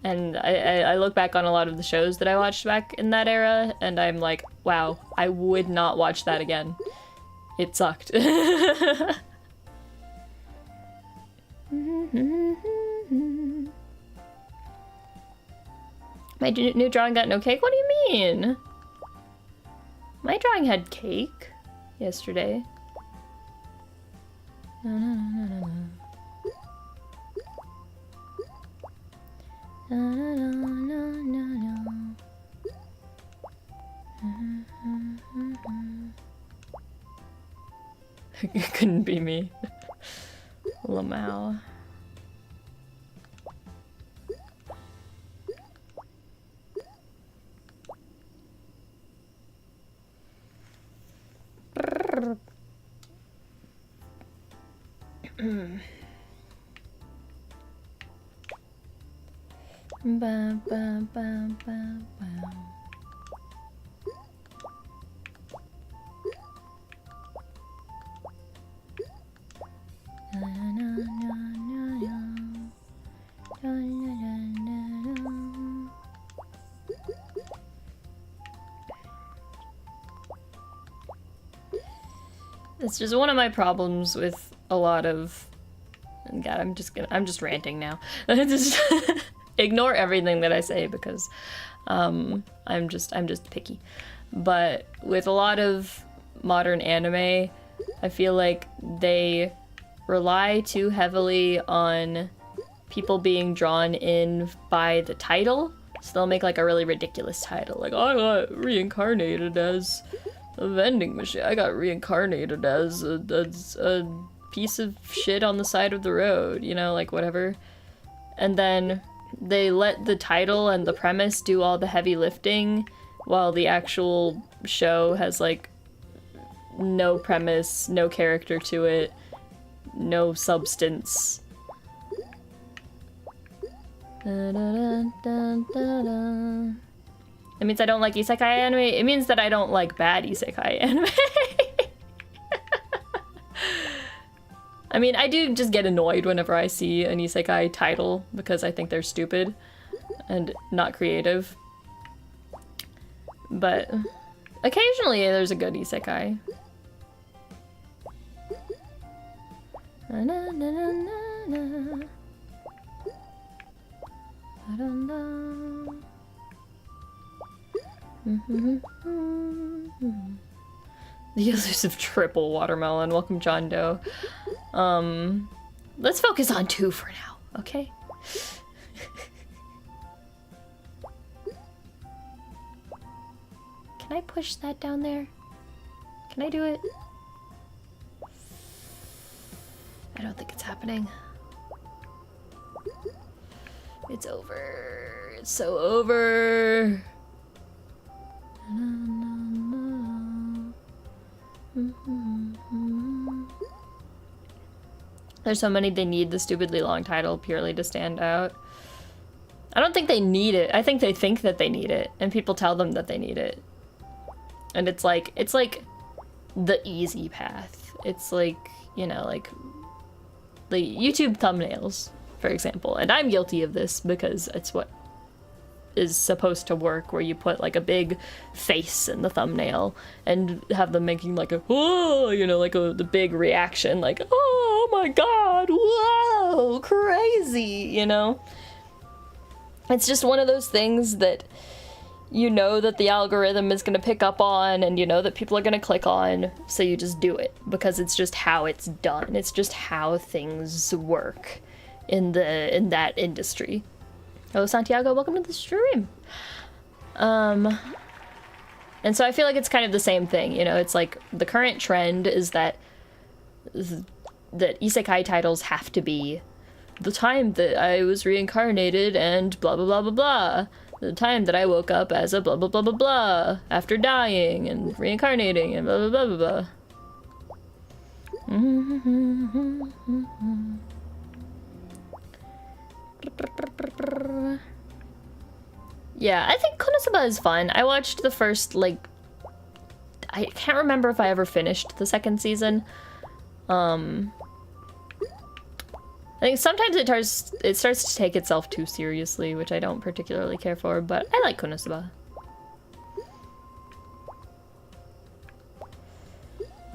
And I look back on a lot of the shows that I watched back in that era, and I'm like, wow, I would not watch that again. It sucked. My new drawing got no cake? What do you mean? My drawing had cake yesterday. It couldn't be me. Lamau. Ba, ba, ba, ba, ba. It's just one of my problems with a lot of, God, I'm just ranting now. Just ignore everything that I say because I'm just picky. But with a lot of modern anime, I feel like they rely too heavily on people being drawn in by the title. So they'll make like a really ridiculous title, like, I got reincarnated as a vending machine. I got reincarnated as a piece of shit on the side of the road, you know, like whatever. And then they let the title and the premise do all the heavy lifting while the actual show has like no premise, no character to it, no substance. It means I don't like isekai anime. It means that I don't like bad isekai anime. I mean, I do just get annoyed whenever I see an isekai title because I think they're stupid and not creative. But occasionally there's a good isekai. Na, na, na, na, na. I don't know. The elusive triple watermelon. Welcome, John Doe. Let's focus on 2 for now, okay? Can I push that down there? Can I do it? I don't think it's happening. It's over. It's so over. There's so many they need the stupidly long title purely to stand out. I don't think they need it. I think they think that they need it, and people tell them that they need it. And it's like the easy path. It's like, you know, like the YouTube thumbnails, for example. And I'm guilty of this because it's what is supposed to work, where you put like a big face in the thumbnail and have them making like a, oh, you know, like the big reaction, like, oh my god, whoa, crazy, you know? It's just one of those things that you know that the algorithm is going to pick up on, and you know that people are going to click on, so you just do it because it's just how it's done. It's just how things work in that industry. Hello, Santiago, welcome to the stream. And so I feel like it's kind of the same thing, you know. It's like the current trend is that isekai titles have to be the time that I was reincarnated and blah blah blah blah blah. The time that I woke up as a blah blah blah blah blah after dying and reincarnating and blah blah blah blah blah. Yeah, I think Konosuba is fun. I watched the first, like, I can't remember if I ever finished the second season. I think sometimes it starts to take itself too seriously, which I don't particularly care for, but I like Konosuba.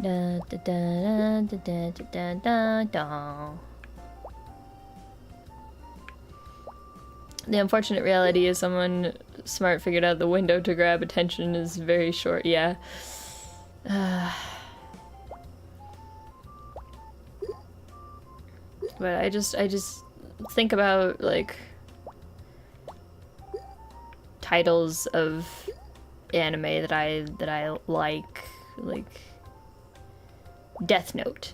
Da, da, da, da, da, da, da, da. The unfortunate reality is someone smart figured out the window to grab attention is very short, yeah. But I just think about, like, titles of anime that I like Death Note.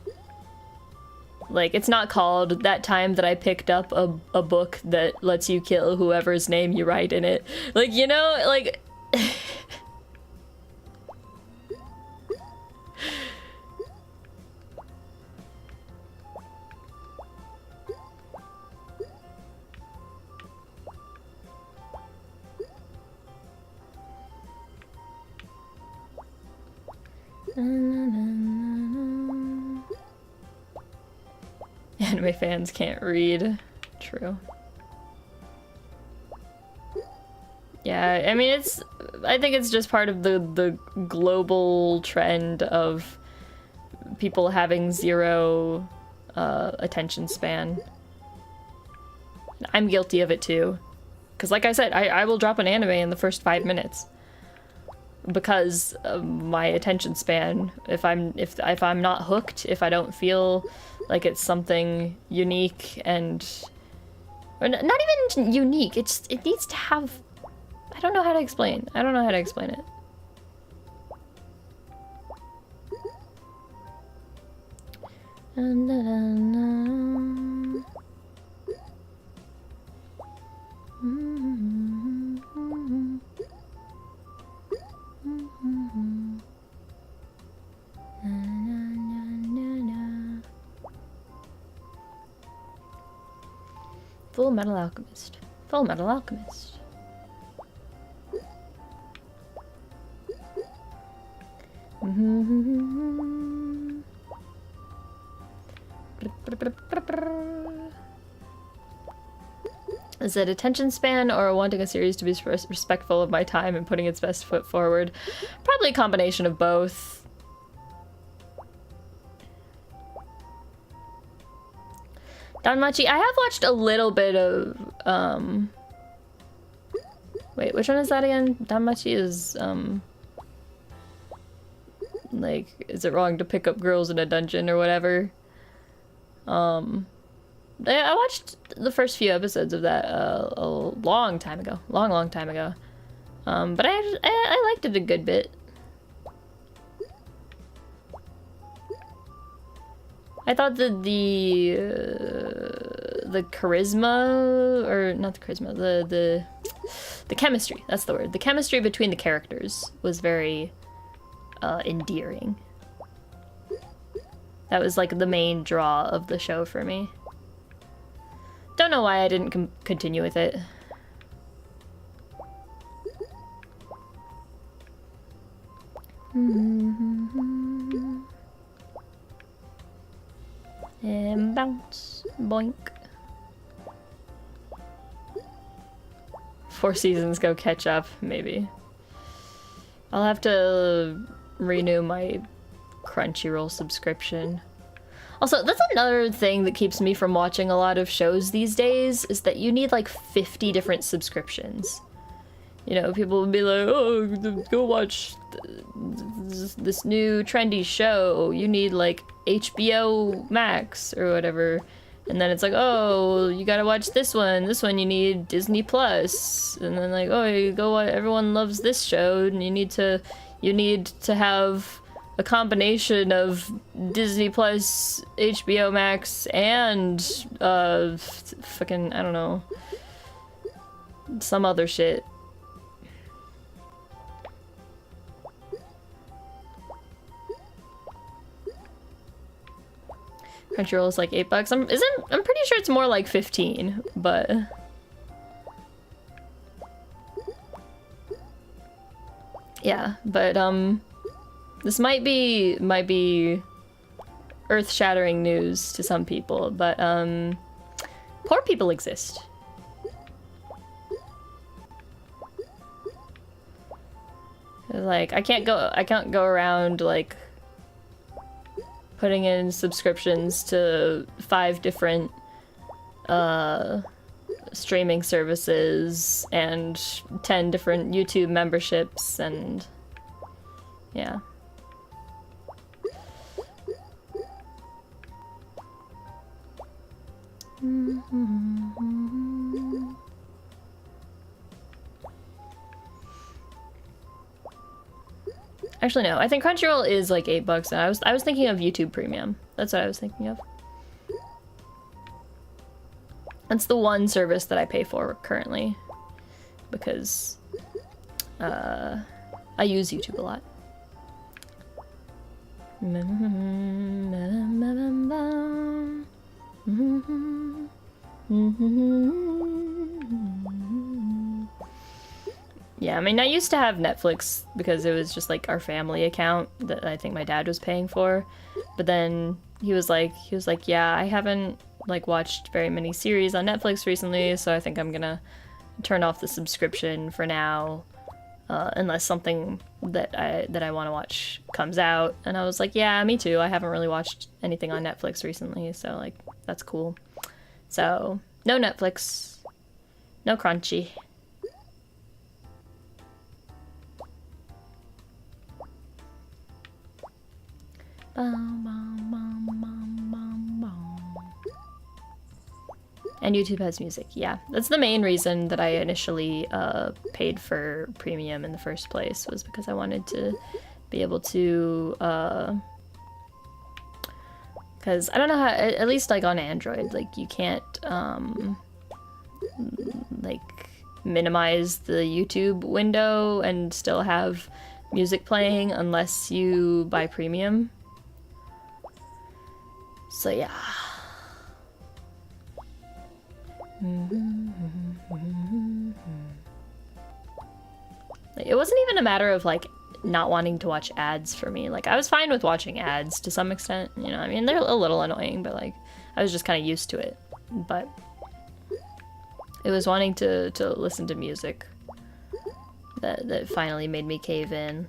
Like, it's not called That Time That I Picked Up a Book That Lets You Kill Whoever's Name You Write in It. Like, you know, like... Anime fans can't read. True. Yeah, I mean, I think it's just part of the global trend of people having zero attention span. I'm guilty of it too. Because like I said, I will drop an anime in the first 5 minutes. Because of my attention span, if I'm not hooked, if I don't feel like it's something unique and, or not even unique, it needs to have, I don't know how to explain. I don't know how to explain it. Full Metal Alchemist. Full Metal Alchemist. Is it attention span or wanting a series to be respectful of my time and putting its best foot forward? Probably a combination of both. Danmachi, I have watched a little bit of, wait, which one is that again? Danmachi is, like, is it wrong to pick up girls in a dungeon or whatever? I watched the first few episodes of that a long time ago. Long time ago. But I liked it a good bit. I thought that the charisma, or not the charisma, the chemistry, that's the word. The chemistry between the characters was very endearing. That was like the main draw of the show for me. Don't know why I didn't continue with it. And bounce. Boink. 4 seasons, go catch up, maybe. I'll have to renew my Crunchyroll subscription. Also, that's another thing that keeps me from watching a lot of shows these days, is that you need like 50 different subscriptions. You know, people will be like, oh, go watch this new trendy show. You need like HBO Max or whatever. And then it's like, oh, you gotta watch this one. This one you need Disney Plus. And then like, oh, you go watch, everyone loves this show, and you need to have a combination of Disney Plus, HBO Max, and fucking, I don't know, some other shit. Crunchyroll is like $8. I'm pretty sure it's more like 15, but yeah, but this might be earth-shattering news to some people, but poor people exist. Like, I can't go around like putting in subscriptions to 5 different streaming services and 10 different YouTube memberships, and yeah. Actually, no. I think Crunchyroll is like $8, and I was thinking of YouTube Premium. That's what I was thinking of. That's the one service that I pay for currently, because I use YouTube a lot. Yeah, I mean, I used to have Netflix because it was just like our family account that I think my dad was paying for. But then he was like, yeah, I haven't like watched very many series on Netflix recently, so I think I'm gonna turn off the subscription for now, unless something that I want to watch comes out. And I was like, yeah, me too. I haven't really watched anything on Netflix recently, so like that's cool. So no Netflix, no Crunchy. And YouTube has music, yeah. That's the main reason that I initially paid for premium in the first place, was because I wanted to be able to, because I don't know how, at least like on Android, like you can't like minimize the YouTube window and still have music playing unless you buy premium. So yeah. Like, it wasn't even a matter of like not wanting to watch ads for me. Like, I was fine with watching ads to some extent, you know, I mean, they're a little annoying, but like, I was just kind of used to it. But it was wanting to listen to music that finally made me cave in.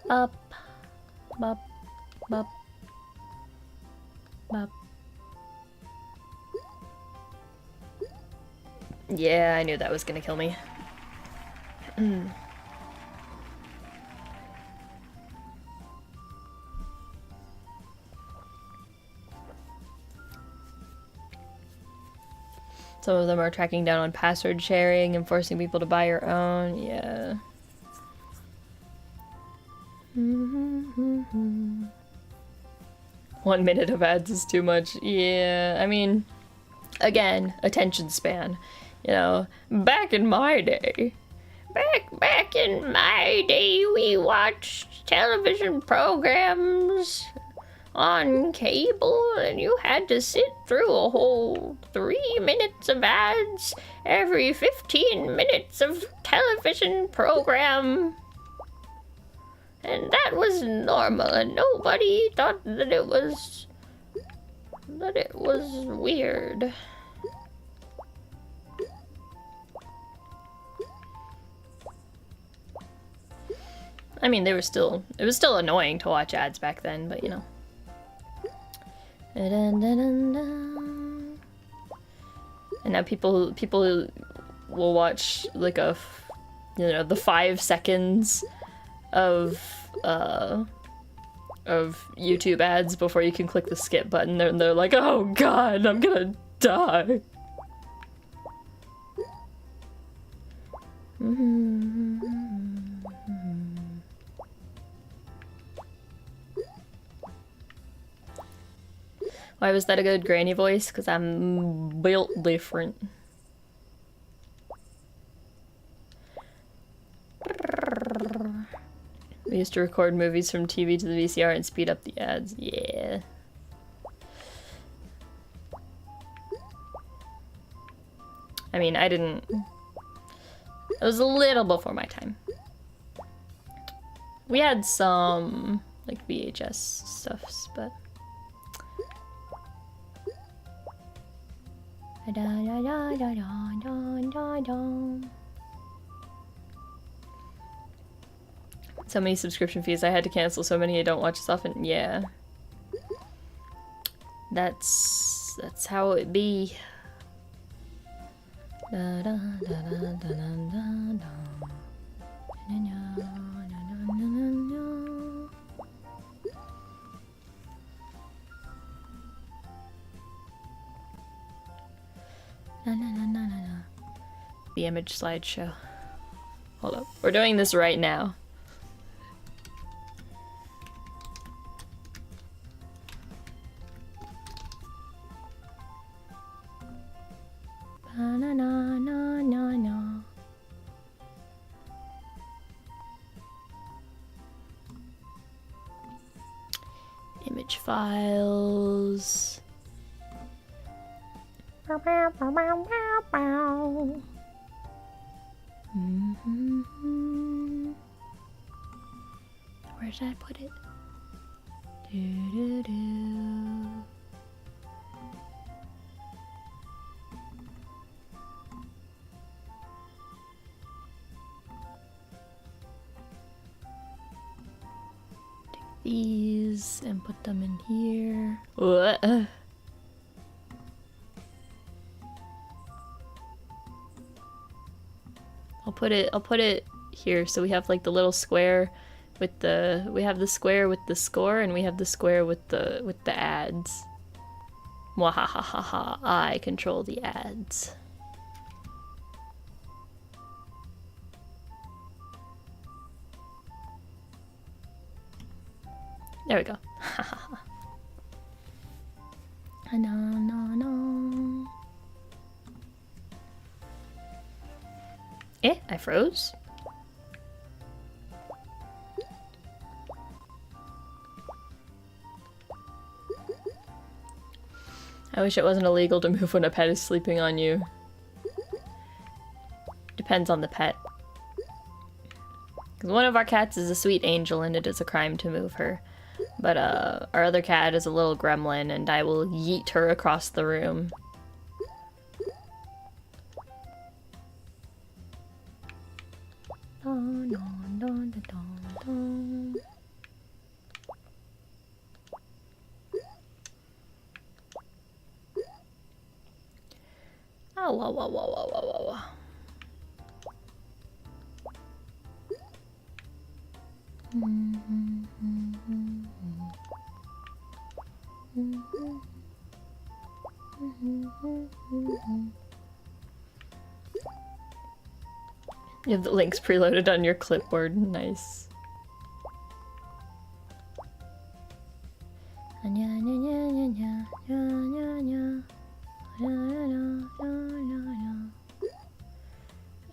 Bop, bop, bop, bop. Yeah, I knew that was gonna kill me. Some of them are tracking down on password sharing and forcing people to buy your own. Yeah. 1 minute of ads is too much. Yeah, I mean, again, attention span. You know, back in my day, back in my day, we watched television programs on cable, and you had to sit through a whole 3 minutes of ads every 15 minutes of television program. And that was normal, and nobody thought that it was weird. I mean, it was still annoying to watch ads back then, but you know. And now people will watch like the 5 seconds of YouTube ads before you can click the skip button. They're like, oh god, I'm gonna die. Why was that a good granny voice? Because I'm built different. We used to record movies from TV to the VCR and speed up the ads. Yeah. I mean, I didn't... It was a little before my time. We had some, like, VHS stuffs, but... So many subscription fees, I had to cancel so many I don't watch as often. Yeah. That's how it be. The image slideshow. Hold up. We're doing this right now. Image files. Where should I put it? Take these and put them in here. What? I'll put it here so we have like the little square with the we have the square with the score and we have the square with the ads. Mwahahaha, I control the ads. There we go. No, no, no. Eh, I froze? I wish it wasn't illegal to move when a pet is sleeping on you. Depends on the pet. Because one of our cats is a sweet angel and it is a crime to move her. But our other cat is a little gremlin and I will yeet her across the room. Oh, whoa, whoa, whoa, whoa, whoa, whoa. You have the links preloaded on your clipboard. Nice.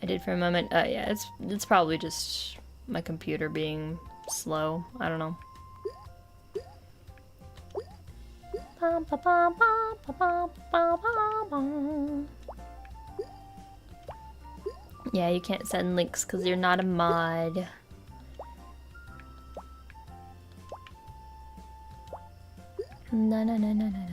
I did for a moment. Yeah, it's probably just my computer being slow. I don't know. Yeah, you can't send links because you're not a mod. No, no, no, no, no, no.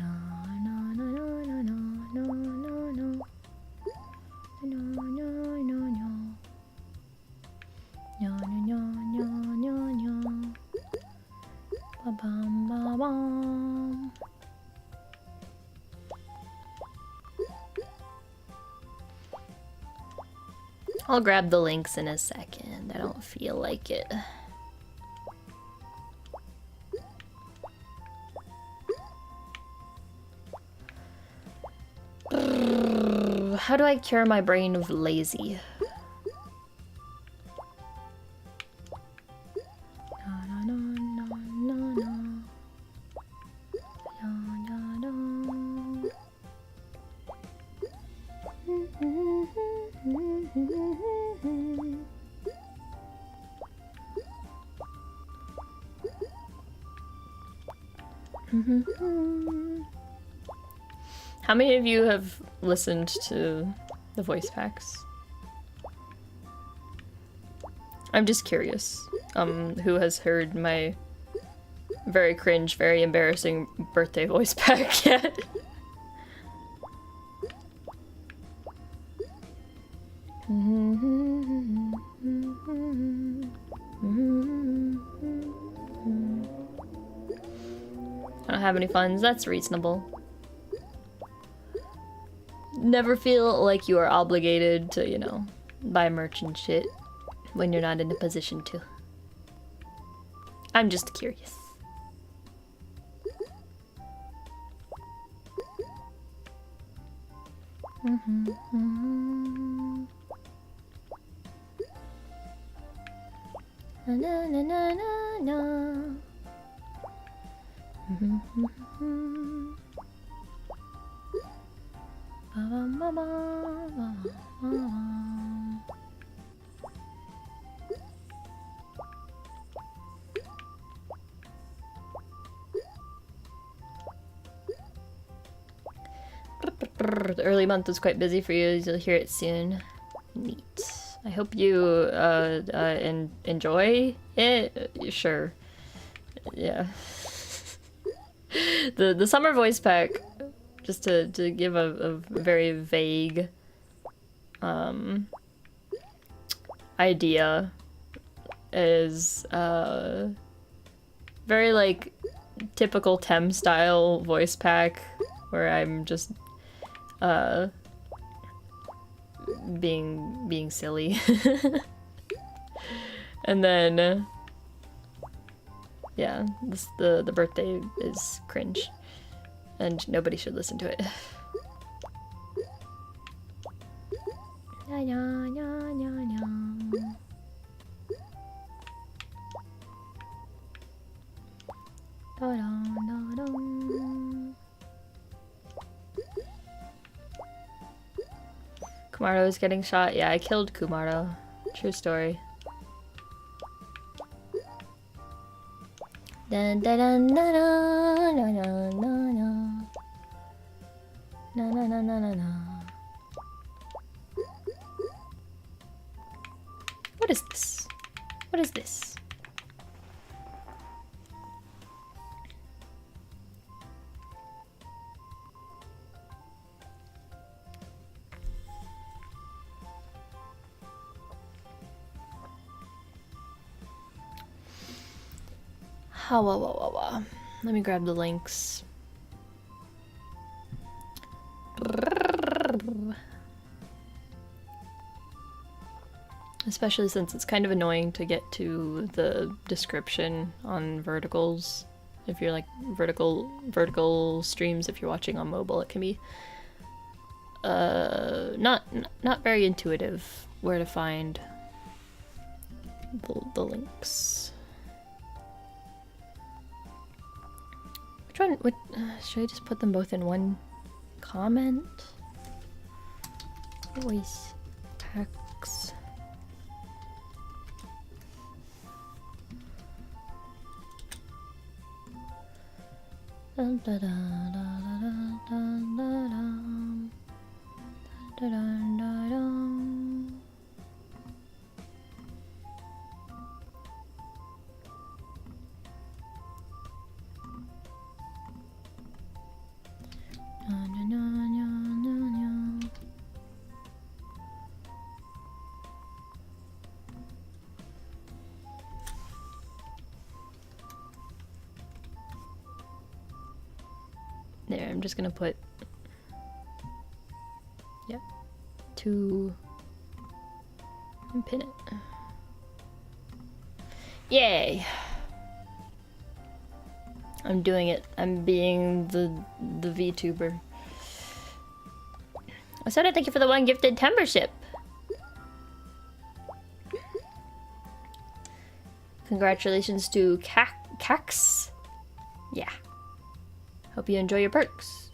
I'll grab the links in a second. I don't feel like it. How do I cure my brain of lazy? How many of you have listened to the voice packs? I'm just curious. Who has heard my very cringe, very embarrassing birthday voice pack yet? I don't have any funds, that's reasonable. Never feel like you are obligated to, you know, buy merch and shit when you're not in a position to. I'm just curious. Na na na na na. The early month was quite busy for you. You'll hear it soon. Neat. I hope you enjoy it. Sure. Yeah. The summer voice pack, just to give a very vague idea, is very like typical Tem style voice pack where I'm just being silly. And then yeah, the birthday is cringe and nobody should listen to it. Kumaro is getting shot. Yeah, I killed Kumaro. True story. Dun, dun, dun, dun, dun, dun, dun, dun. Na na na na na na. What is this? What is this? Let me grab the links. Especially since it's kind of annoying to get to the description on verticals. If you're like vertical streams, if you're watching on mobile, it can be not very intuitive where to find the links. Which one? Should I just put them both in one comment? Voice packs. Dun, da, da, da, da, da, da, da, da, da, da. There, I'm just gonna put, yep, 2 and pin it. Yay! I'm doing it. I'm being the VTuber. Asada, thank you for the 1 gifted membership. Congratulations to Cax. Yeah. Hope you enjoy your perks.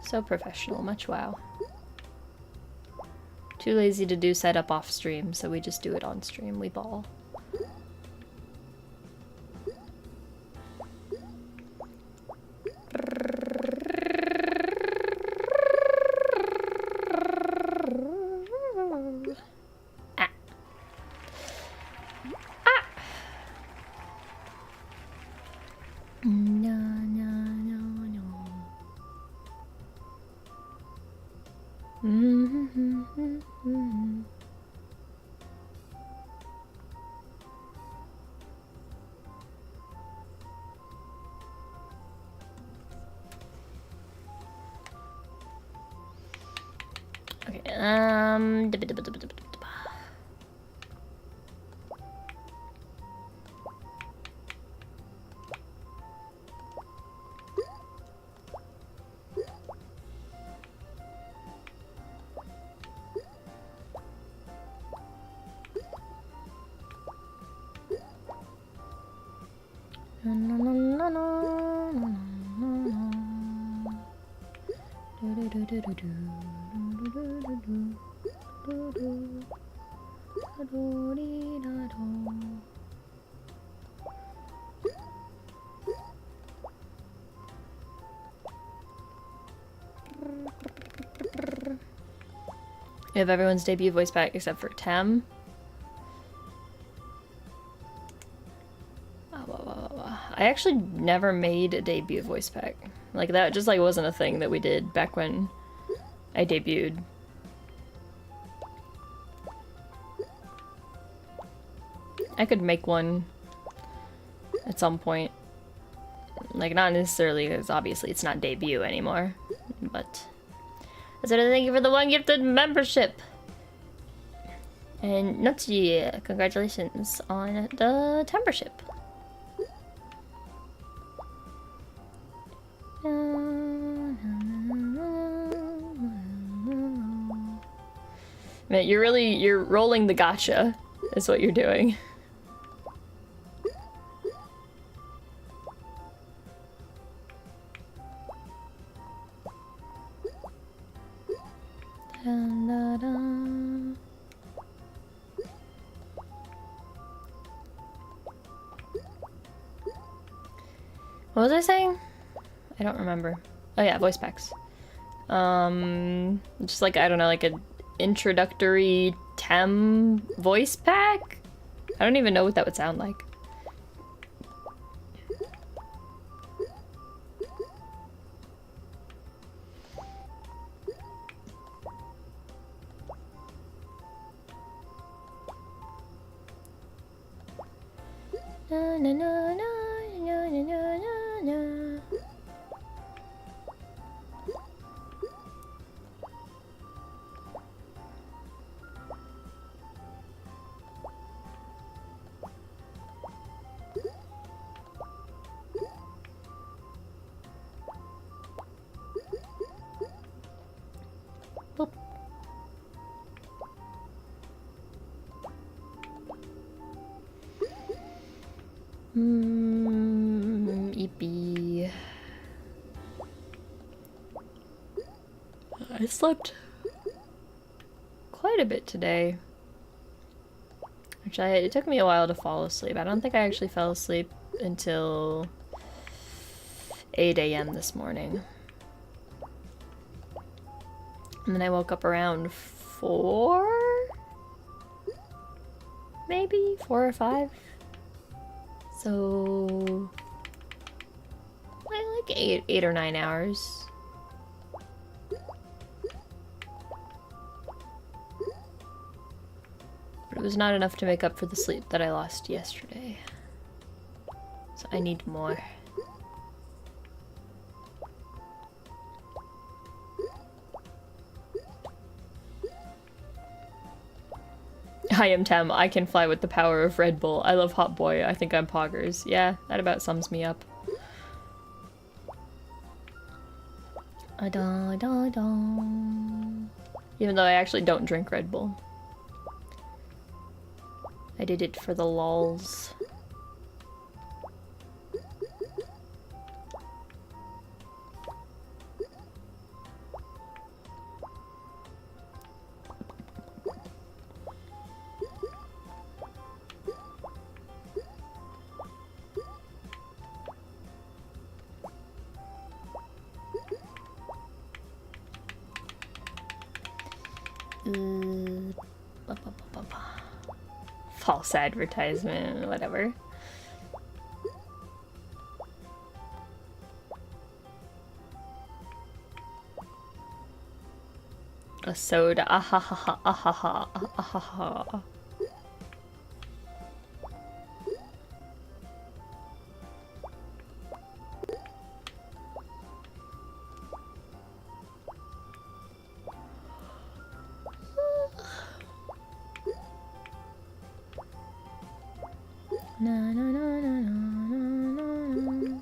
So professional, much wow. Too lazy to do setup off stream, so we just do it on stream. We ball. We have everyone's debut voice pack except for Tem. I actually never made a debut voice pack. Like that just like wasn't a thing that we did back when I debuted. I could make one at some point. Like not necessarily because obviously it's not debut anymore, but so thank you for the 1 gifted membership. And Nutsi, congratulations on the membership. Man, you're rolling the gacha, is what you're doing. What was I saying? I don't remember. Oh yeah, voice packs. Just like, I don't know, like an introductory Tem voice pack? I don't even know what that would sound like. Na, na, na, na, na, na, na, na. Boop. Eepy. I slept quite a bit today. Which it took me a while to fall asleep. I don't think I actually fell asleep until 8 a.m. this morning. And then I woke up around 4? Maybe? 4 or 5? So... like 8 or 9 hours. But it was not enough to make up for the sleep that I lost yesterday. So I need more. I am Tem. I can fly with the power of Red Bull. I love Hot Boy. I think I'm Poggers. Yeah, that about sums me up. Even though I actually don't drink Red Bull. I did it for the lols. False advertisement, whatever. A soda, ahaha, ahaha, ahaha. Na na na na na na na.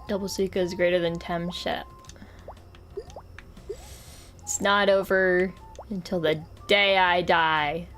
Double Suika is greater than Tem shit. It's not over until the day I die.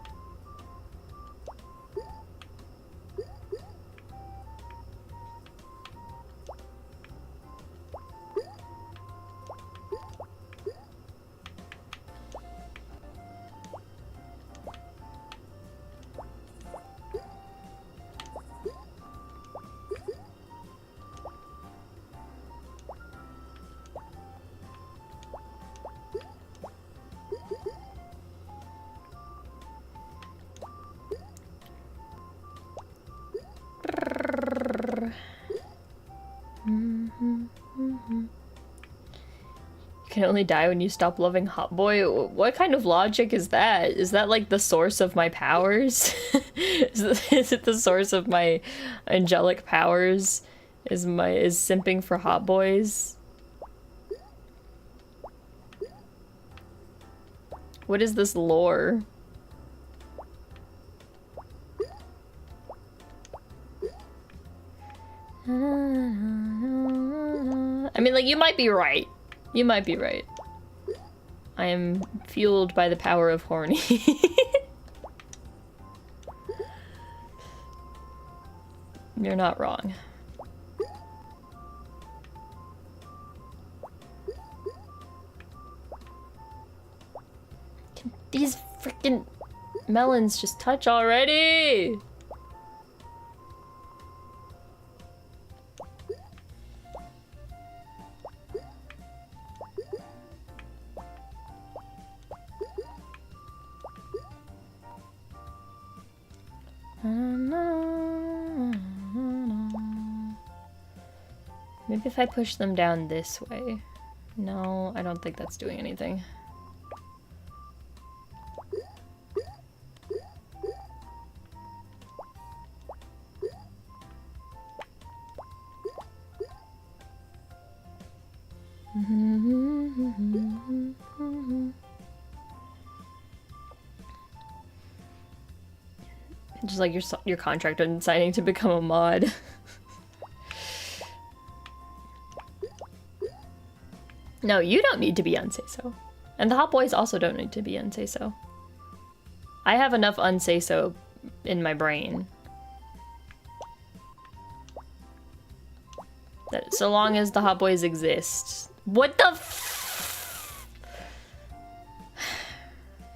You can only die when you stop loving Hot Boy. What kind of logic is that? Is that like the source of my powers? Is it the source of my angelic powers? Is simping for Hot Boys? What is this lore? I mean, like, you might be right. You might be right. I am fueled by the power of horny. You're not wrong. Can these freaking melons just touch already? Maybe if I push them down this way. No, I don't think that's doing anything. Just like your contract on signing to become a mod. No, you don't need to be unsay-so. And the hot boys also don't need to be unsay-so. I have enough unsay-so in my brain. That so long as the hot boys exist. What the f-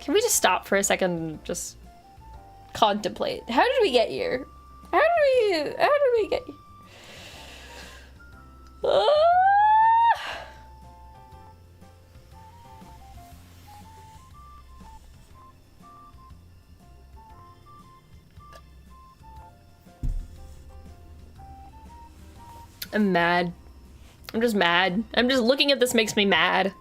Can we just stop for a second and just contemplate? How did we get here? How did we get here? I'm mad. I'm just mad. I'm just looking at this makes me mad.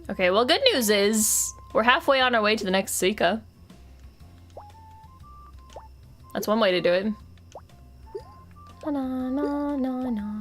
Okay, well, good news is we're halfway on our way to the next Suika. That's one way to do it. Na na na na.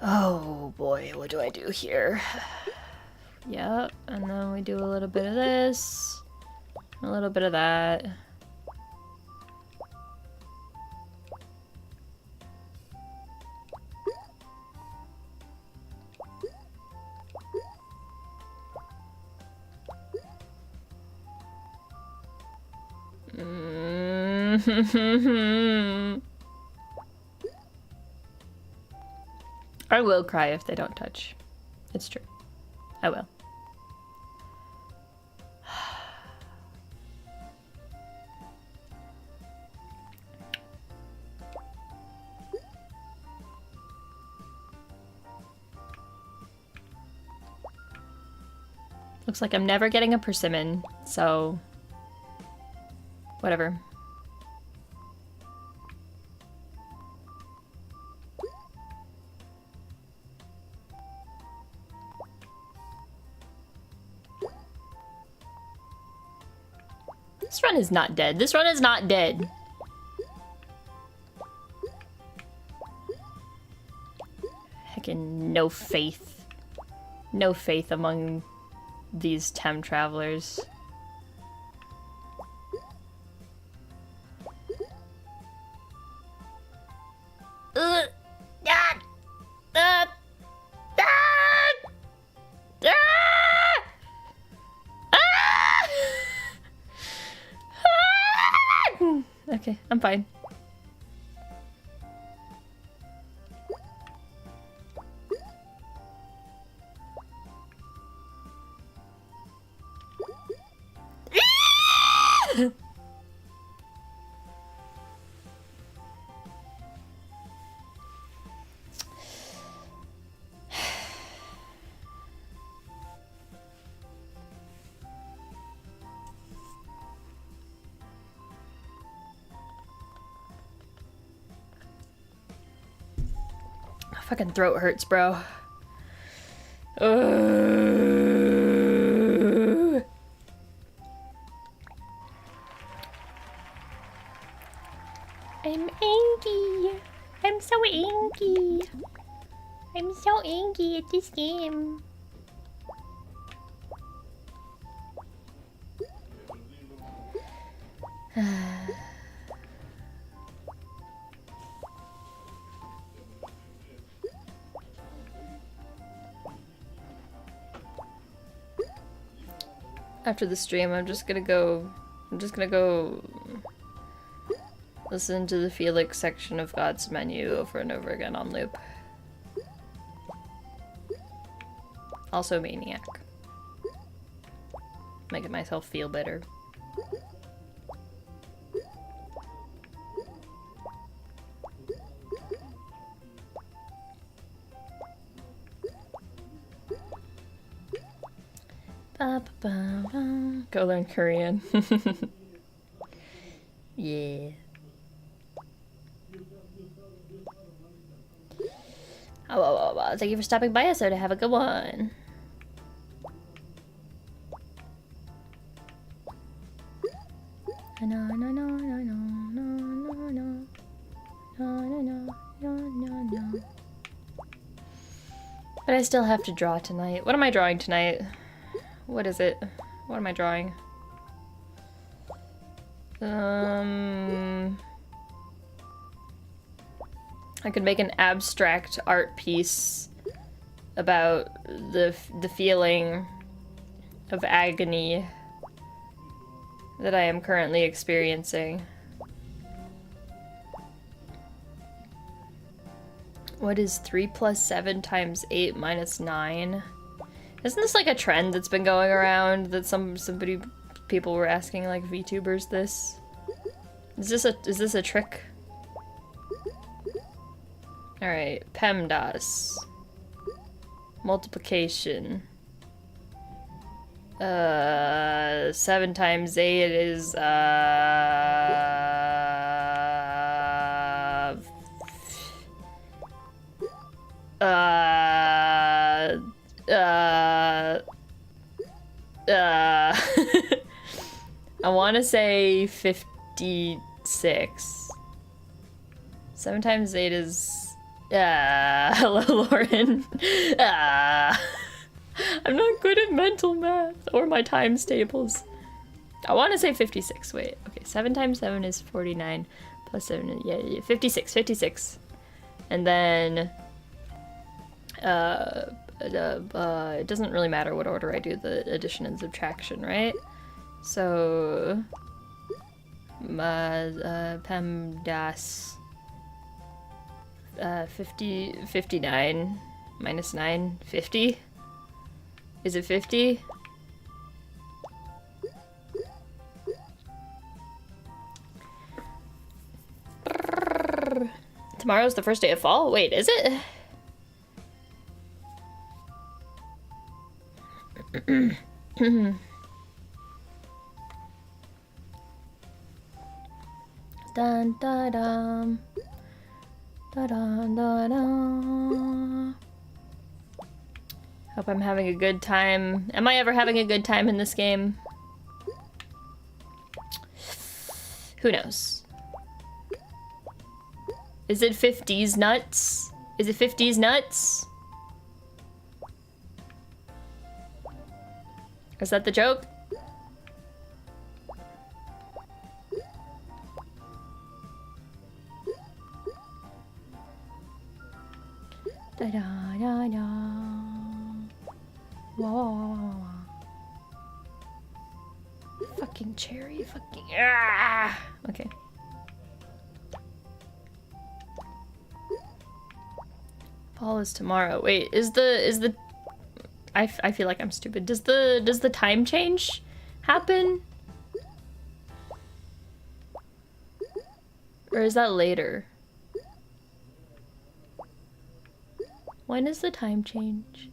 Oh boy, what do I do here? Yep, and then we do a little bit of this, a little bit of that. I will cry if they don't touch. It's true. I will. Looks like I'm never getting a persimmon, so whatever. This run is not dead. This run is not dead. Heckin' no faith. No faith among these Tem travelers. okay, I'm fine. My fucking throat hurts, bro. I'm angry. I'm so angry. I'm so angry at this game. After the stream, I'm just gonna go listen to the Felix section of God's Menu over and over again on loop. Also Maniac. Making myself feel better. Ba, ba, ba, ba. Go learn Korean. Yeah. Oh, thank you for stopping by us, so to have a good one. No, no, no, no, no, no, no, no, no, no, no, no, no. But I still have to draw tonight. What am I drawing tonight? What is it? What am I drawing? I could make an abstract art piece about the feeling of agony that I am currently experiencing. What is 3 plus 7 times 8 minus 9? Isn't this like a trend that's been going around that people were asking like VTubers this? Is this a trick? All right, PEMDAS. Multiplication. 7 times 8 is I want to say 56. 7 times 8 is... hello, Lauren. I'm not good at mental math or my times tables. I want to say 56. Wait, okay. 7 times 7 is 49. Plus 7, yeah, 56. And then... it doesn't really matter what order I do the addition and subtraction, right? So... PEMDAS... 59 minus 9, 50? Is it 50? Tomorrow's the first day of fall? Wait, is it? Dun da dum. Da da da da. Hope I'm having a good time. Am I ever having a good time in this game? Who knows? Is it 50s nuts? Is it 50s nuts? Is that the joke? Da da da da. Wah, wah, wah, wah, wah. Fucking cherry, fucking. Ah! Okay. Fall is tomorrow. Wait, is the I feel like I'm stupid. Does the time change happen? Or is that later? When is the time change?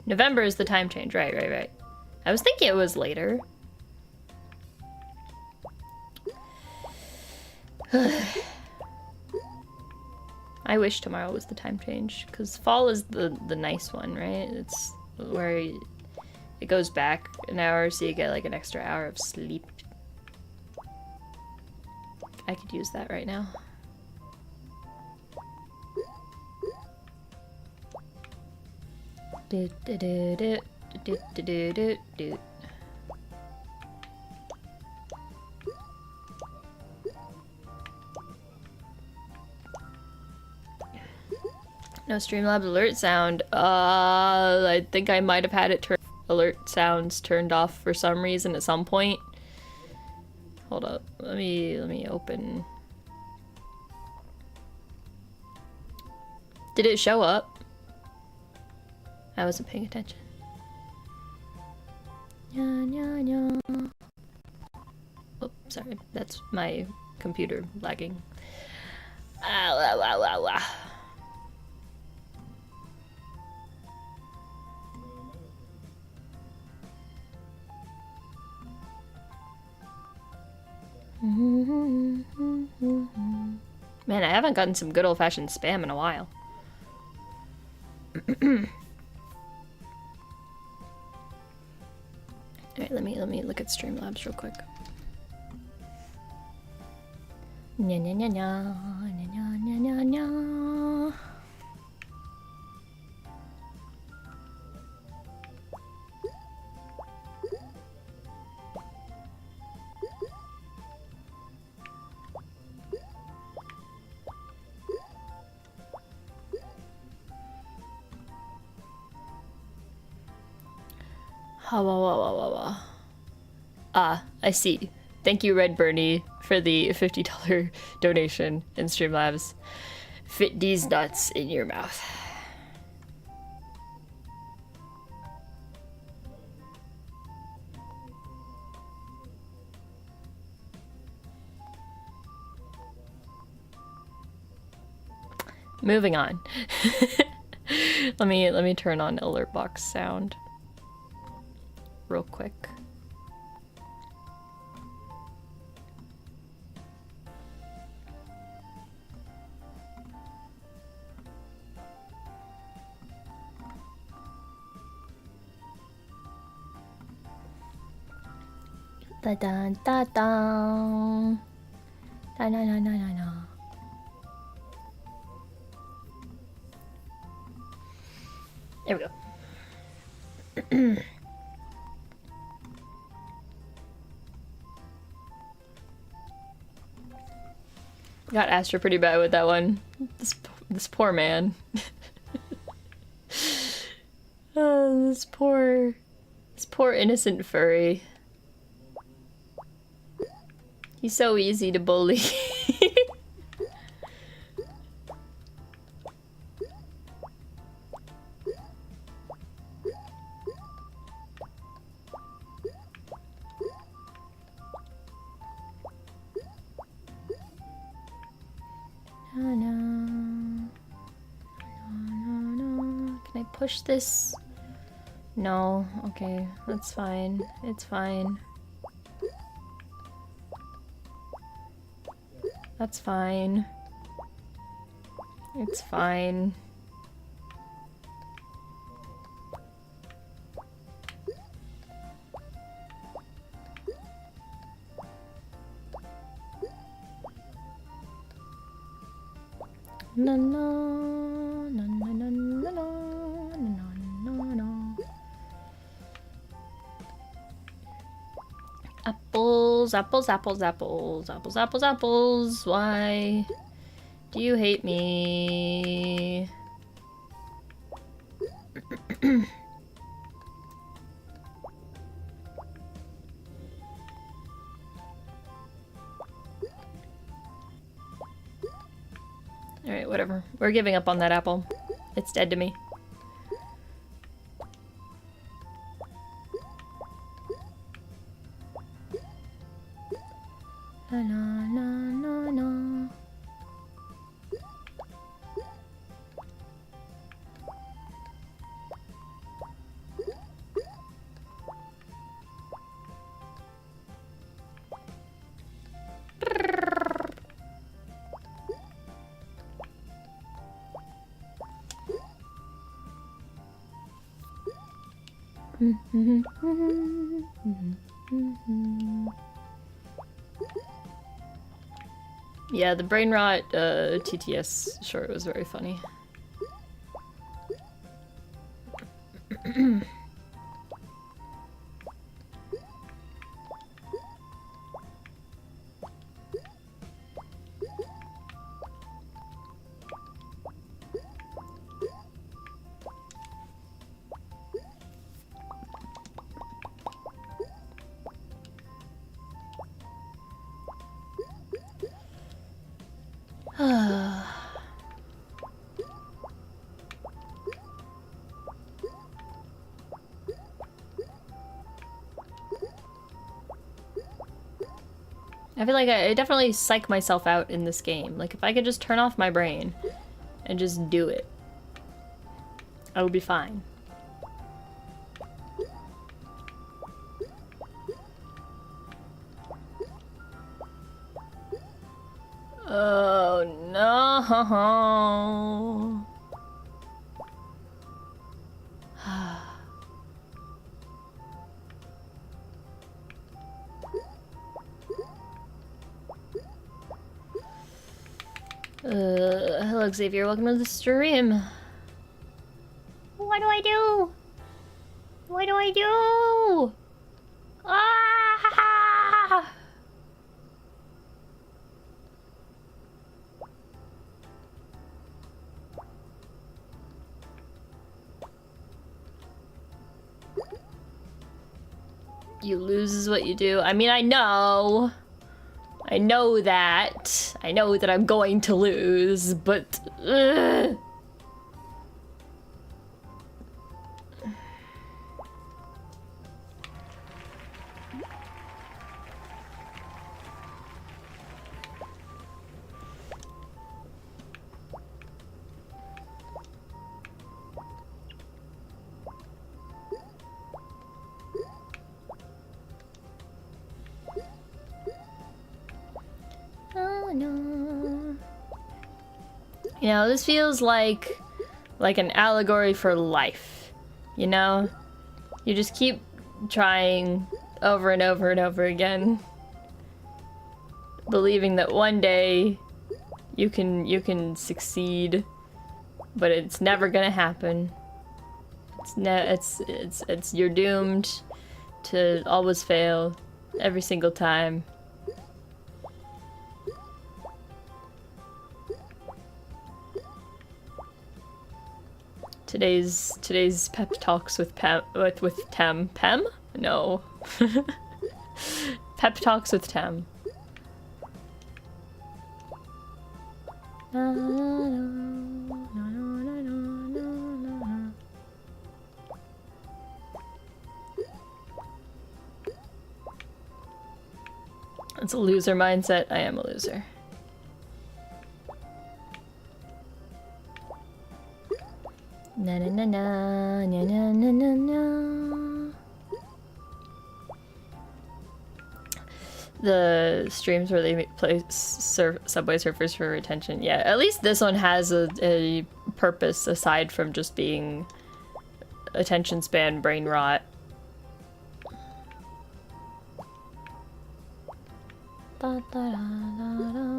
November is the time change. Right. I was thinking it was later. I wish tomorrow was the time change, because fall is the nice one, right? It's where it goes back an hour, so you get like an extra hour of sleep. I could use that right now. No Streamlabs alert sound. I think I might have had it alert sounds turned off for some reason at some point. Hold up. Let me open. Did it show up? I wasn't paying attention. Oh, sorry. That's my computer lagging. Man, I haven't gotten some good old-fashioned spam in a while. Alright, let me look at Streamlabs real quick. Nya nya nya nya nya nya nya nya. Ah, I see. Thank you, Red Bernie, for the $50 donation in Streamlabs. Fit these nuts in your mouth. Moving on. Let me turn on alert box sound real quick. Da da da da. Da na na na na na. There we go. Got Astra pretty bad with that one. This poor man. Oh, this poor innocent furry. He's so easy to bully. Can I push this? No. Okay, that's fine. It's fine. That's fine. It's fine. No, no, no, no, no, no, no, no, no. Apples, apples, apples, apples, apples, apples, apples. Why do you hate me? Alright, whatever. We're giving up on that apple. It's dead to me. Na na na na. Yeah, the brain rot TTS short was very funny. I feel like I definitely psych myself out in this game. Like, if I could just turn off my brain and just do it, I would be fine. Oh no. Hello Xavier, welcome to the stream. What do I do? What do I do? Ah! You lose is what you do. I mean, I know. I know that. I know that I'm going to lose, but... Ugh. Oh no. You know, this feels like an allegory for life. You know? You just keep trying over and over and over again, believing that one day you can succeed, but it's never gonna happen. It's you're doomed to always fail every single time. Today's pep talks with Pam with Tem. Pem? No. Pep talks with Tem. It's a loser mindset. I am a loser. Na na na na na na na na na. The streams where they play Subway Surfers for retention. Yeah, at least this one has a purpose aside from just being attention span brain rot. Da, da, da, da, da.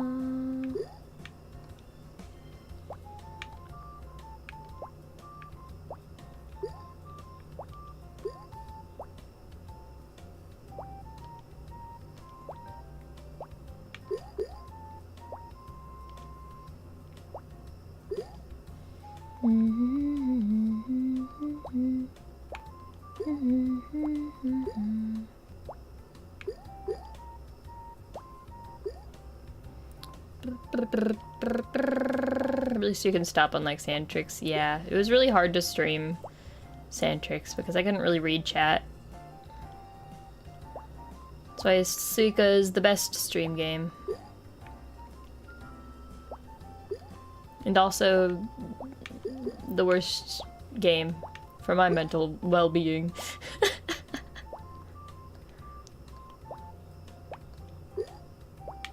At least you can stop on like sand tricks. Yeah, it was really hard to stream sand tricks because I couldn't really read chat. That's why Suika is the best stream game. And also the worst game for my mental well-being.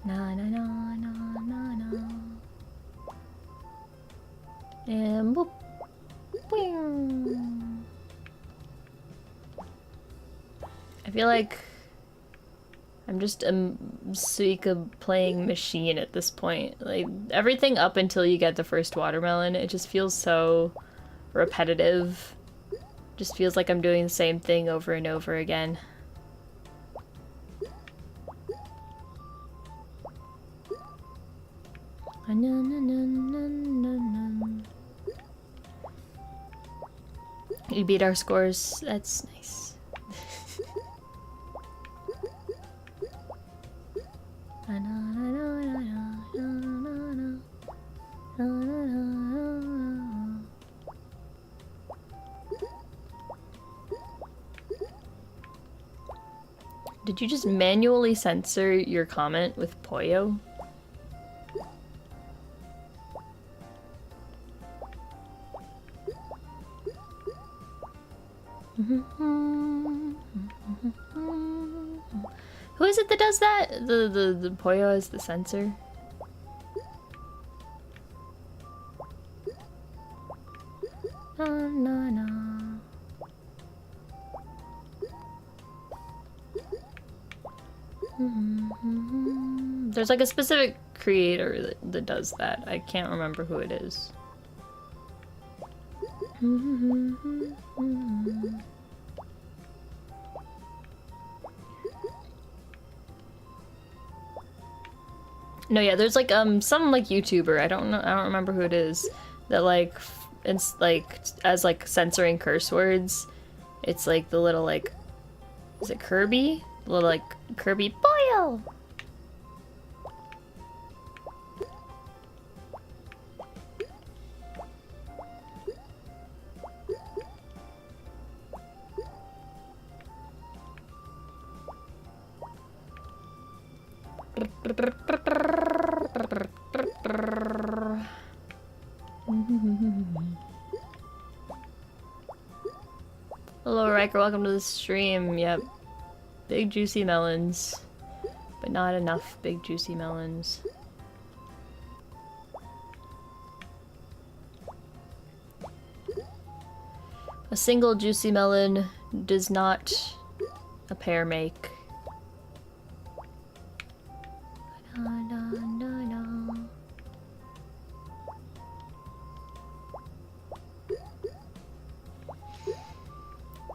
Na na na na na na. And boop. Boing. I feel like I'm just a Suika playing machine at this point. Like, everything up until you get the first watermelon, it just feels so repetitive. Just feels like I'm doing the same thing over and over again. You beat our scores. That's nice. Did you just manually censor your comment with Poyo? Who is it that does that? The Poyo is the censor? Na na na. There's like a specific creator that does that. I can't remember who it is. No, yeah, there's like some like YouTuber, I don't remember who it is, that like it's like as like censoring curse words. It's like the little like, is it Kirby? The little like Kirby boil. Hello Riker, welcome to the stream. Yep. Big juicy melons. But not enough big juicy melons. A single juicy melon does not a pair make.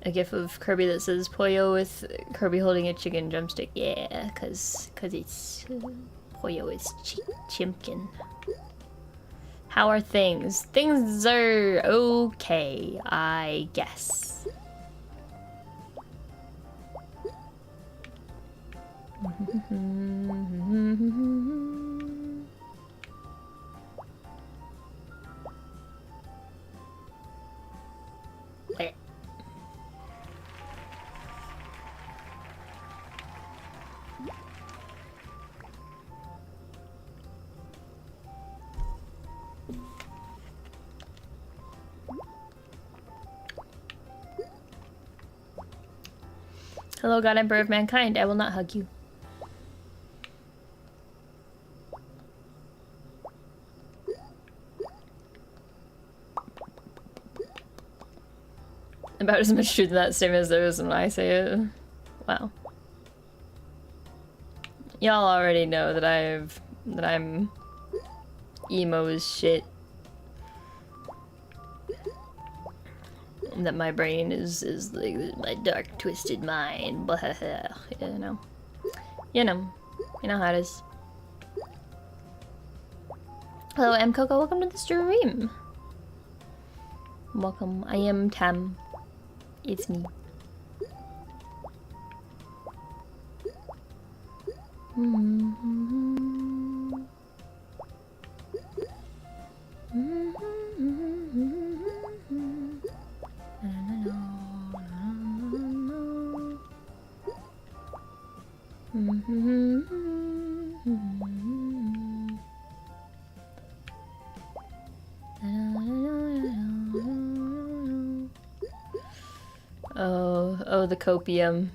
A gif of Kirby that says Poyo with Kirby holding a chicken drumstick. Yeah, cause it's Poyo is chimpkin. How are things? Things are okay, I guess. Hello, God Emperor of Mankind. I will not hug you. About as much truth in that statement as there is when I say it. Wow. Y'all already know that I'm emo as shit. That my brain is like my dark twisted mind. You know. You know how it is. Hello, I'm Coco. Welcome to the stream. Welcome. I am Tam. It's me. Oh, the copium.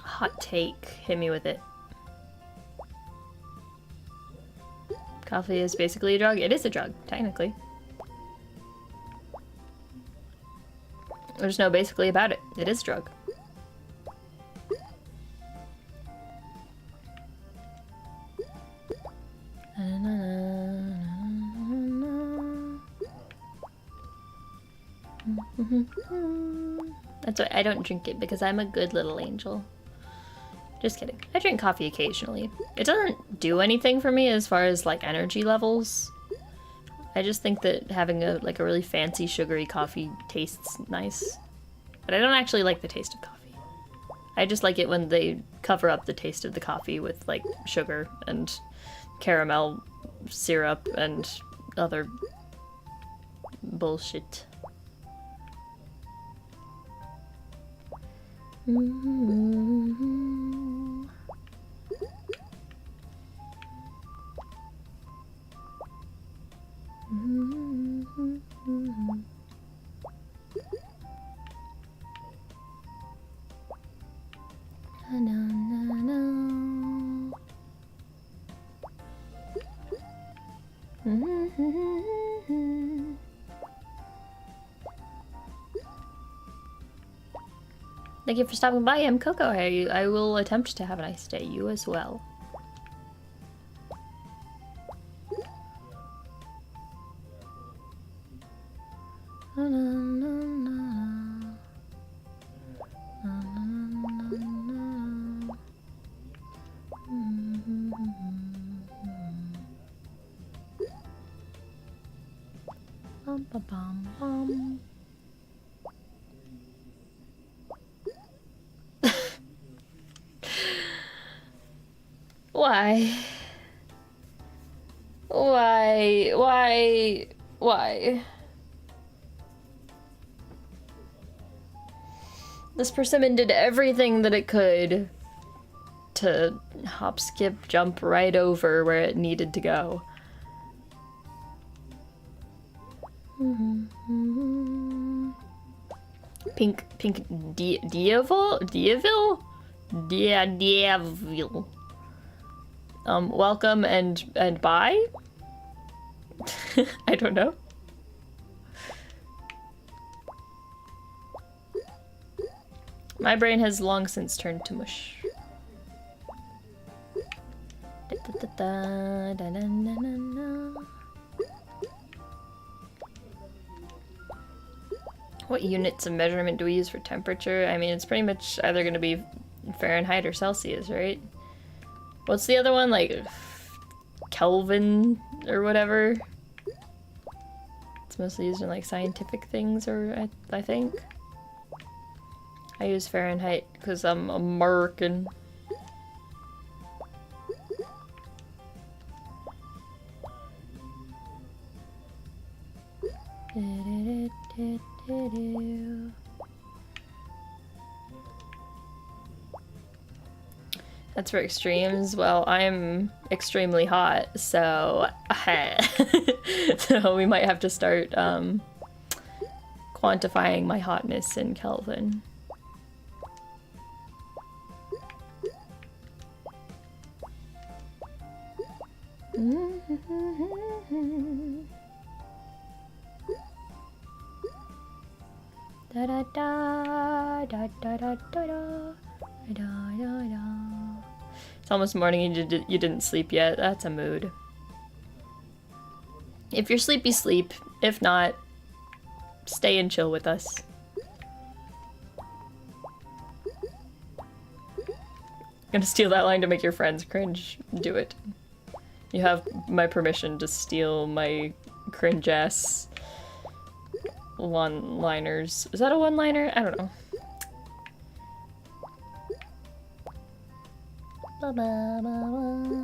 Hot take. Hit me with it. Coffee is basically a drug. It is a drug, technically. There's no basically about it. It is a drug. That's why I don't drink it, because I'm a good little angel. Just kidding. I drink coffee occasionally. It doesn't do anything for me as far as like energy levels. I just think that having a really fancy sugary coffee tastes nice. But I don't actually like the taste of coffee. I just like it when they cover up the taste of the coffee with like sugar and caramel syrup and other bullshit. Thank you for stopping by. I'm Coco. I will attempt to have a nice day. You as well. Why? Why? This persimmon did everything that it could to hop, skip, jump right over where it needed to go. Pink Diaville? Diaville. Welcome and bye? I don't know. My brain has long since turned to mush. What units of measurement do we use for temperature? I mean, it's pretty much either going to be Fahrenheit or Celsius, right? What's the other one? Like Kelvin or whatever? It's mostly used in like scientific things, or I think. I use Fahrenheit because I'm American. That's for extremes. Well, I'm extremely hot, so so we might have to start quantifying my hotness in Kelvin. Da da da da da da da da. It's almost morning and you didn't sleep yet. That's a mood. If you're sleepy, sleep. If not, stay and chill with us. Gonna steal that line to make your friends cringe. Do it. You have my permission to steal my cringe-ass one-liners. Is that a one-liner? I don't know. Ba -ba -ba -ba.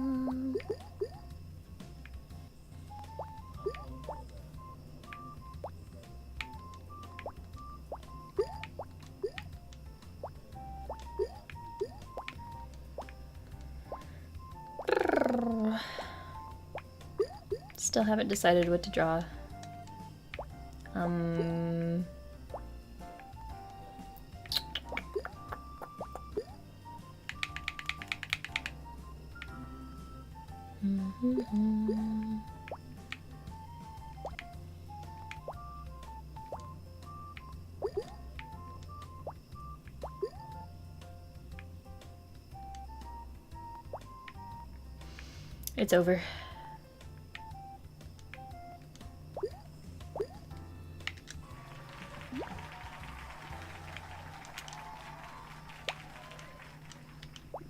Still haven't decided what to draw. It's over.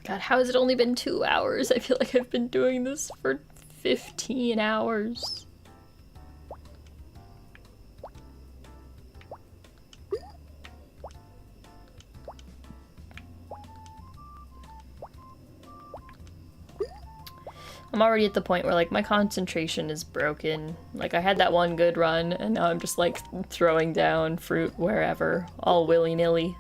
God, how has it only been 2 hours? I feel like I've been doing this for 15 hours. I'm already at the point where like my concentration is broken. Like I had that one good run and now I'm just like throwing down fruit wherever, all willy-nilly.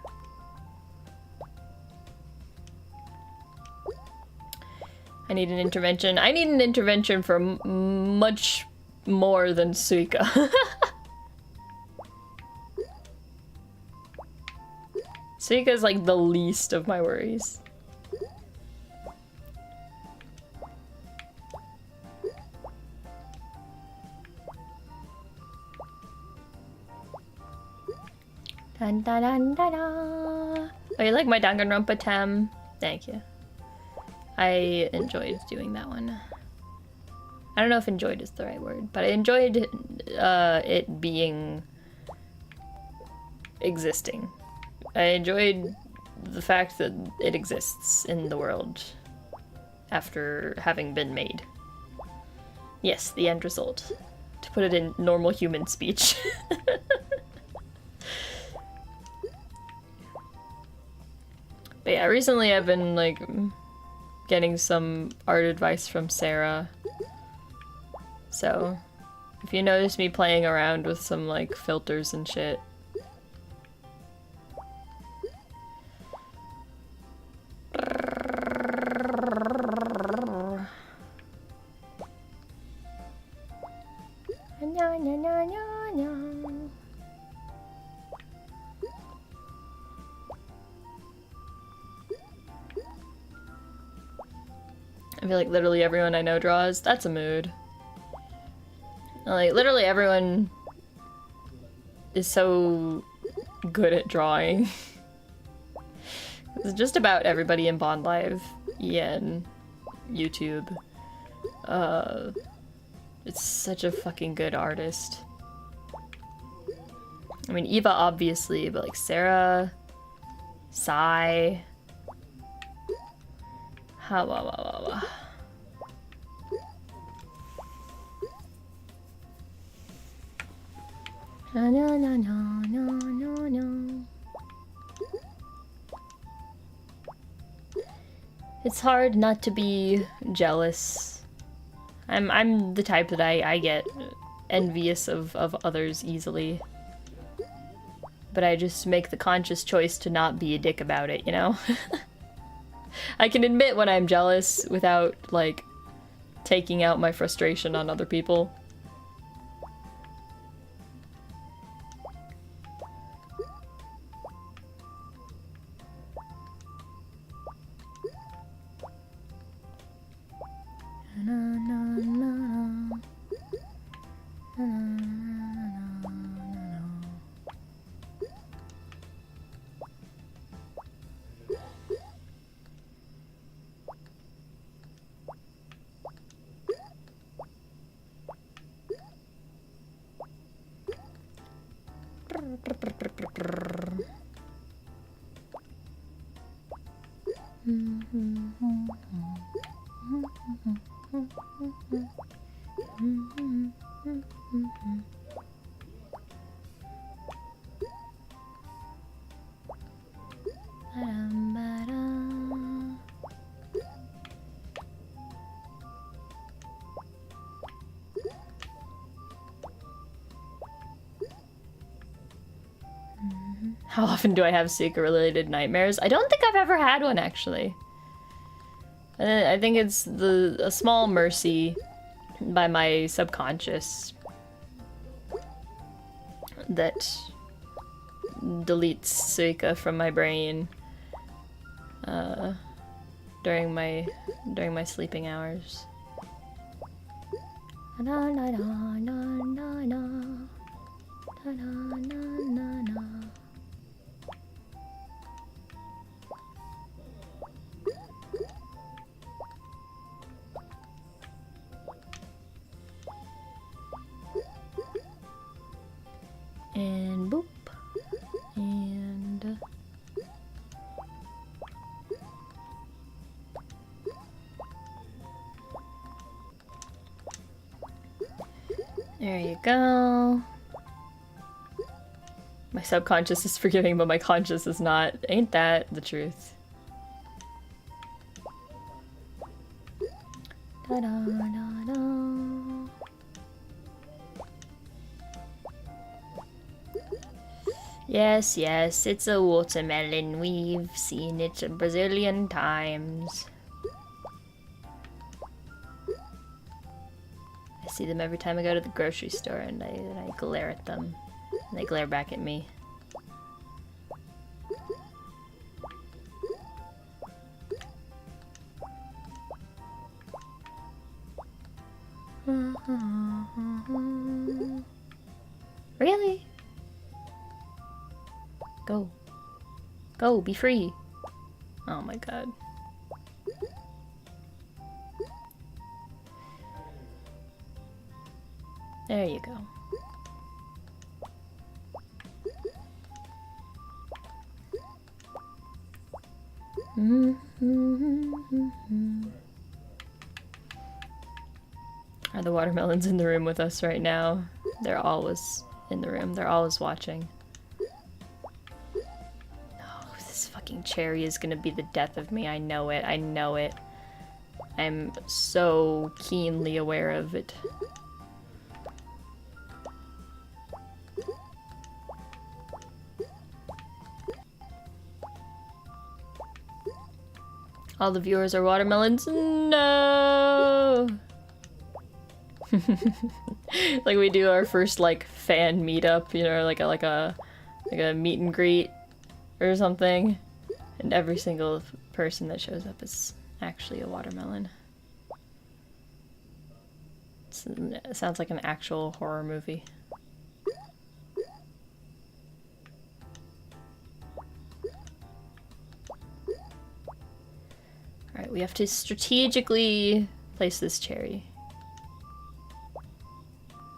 I need an intervention. I need an intervention for much more than Suika. Suika is like the least of my worries. Dun, dun, dun, dun, dun. Oh, you like my Danganronpa Tem? Thank you. I enjoyed doing that one. I don't know if enjoyed is the right word, but I enjoyed it being existing. I enjoyed the fact that it exists in the world after having been made. Yes, the end result. To put it in normal human speech. But yeah, recently I've been like getting some art advice from Sarah. So if you notice me playing around with some like filters and shit. I feel like literally everyone I know draws. That's a mood. Like, literally everyone is so good at drawing. It's just about everybody in BONDLIVE, EN, YouTube. It's such a fucking good artist. I mean, Eva obviously, but like Sarah, Sai. Ha wa wa wa wa. No no no no no no. It's hard not to be jealous. I'm the type that I get envious of others easily. But I just make the conscious choice to not be a dick about it, you know? I can admit when I'm jealous without, like, taking out my frustration on other people. How often do I have Suika-related nightmares? I don't think I've ever had one, actually. I think it's a small mercy by my subconscious that deletes Suika from my brain during my sleeping hours. Na na na na na na na na na na. And boop. And there you go. My subconscious is forgiving, but my conscious is not. Ain't that the truth? Da da da da. Yes, yes, it's a watermelon. We've seen it a bazillion times. I see them every time I go to the grocery store, and I glare at them. And they glare back at me. Really? Go. Go, be free. Oh my god. There you go. Are the watermelons in the room with us right now? They're always in the room. They're always watching. Oh, this fucking cherry is gonna be the death of me. I know it. I know it. I'm so keenly aware of it. All the viewers are watermelons. No! Like we do our first like fan meetup, you know, like a meet and greet or something, and every single person that shows up is actually a watermelon. It sounds like an actual horror movie. Alright, we have to strategically place this cherry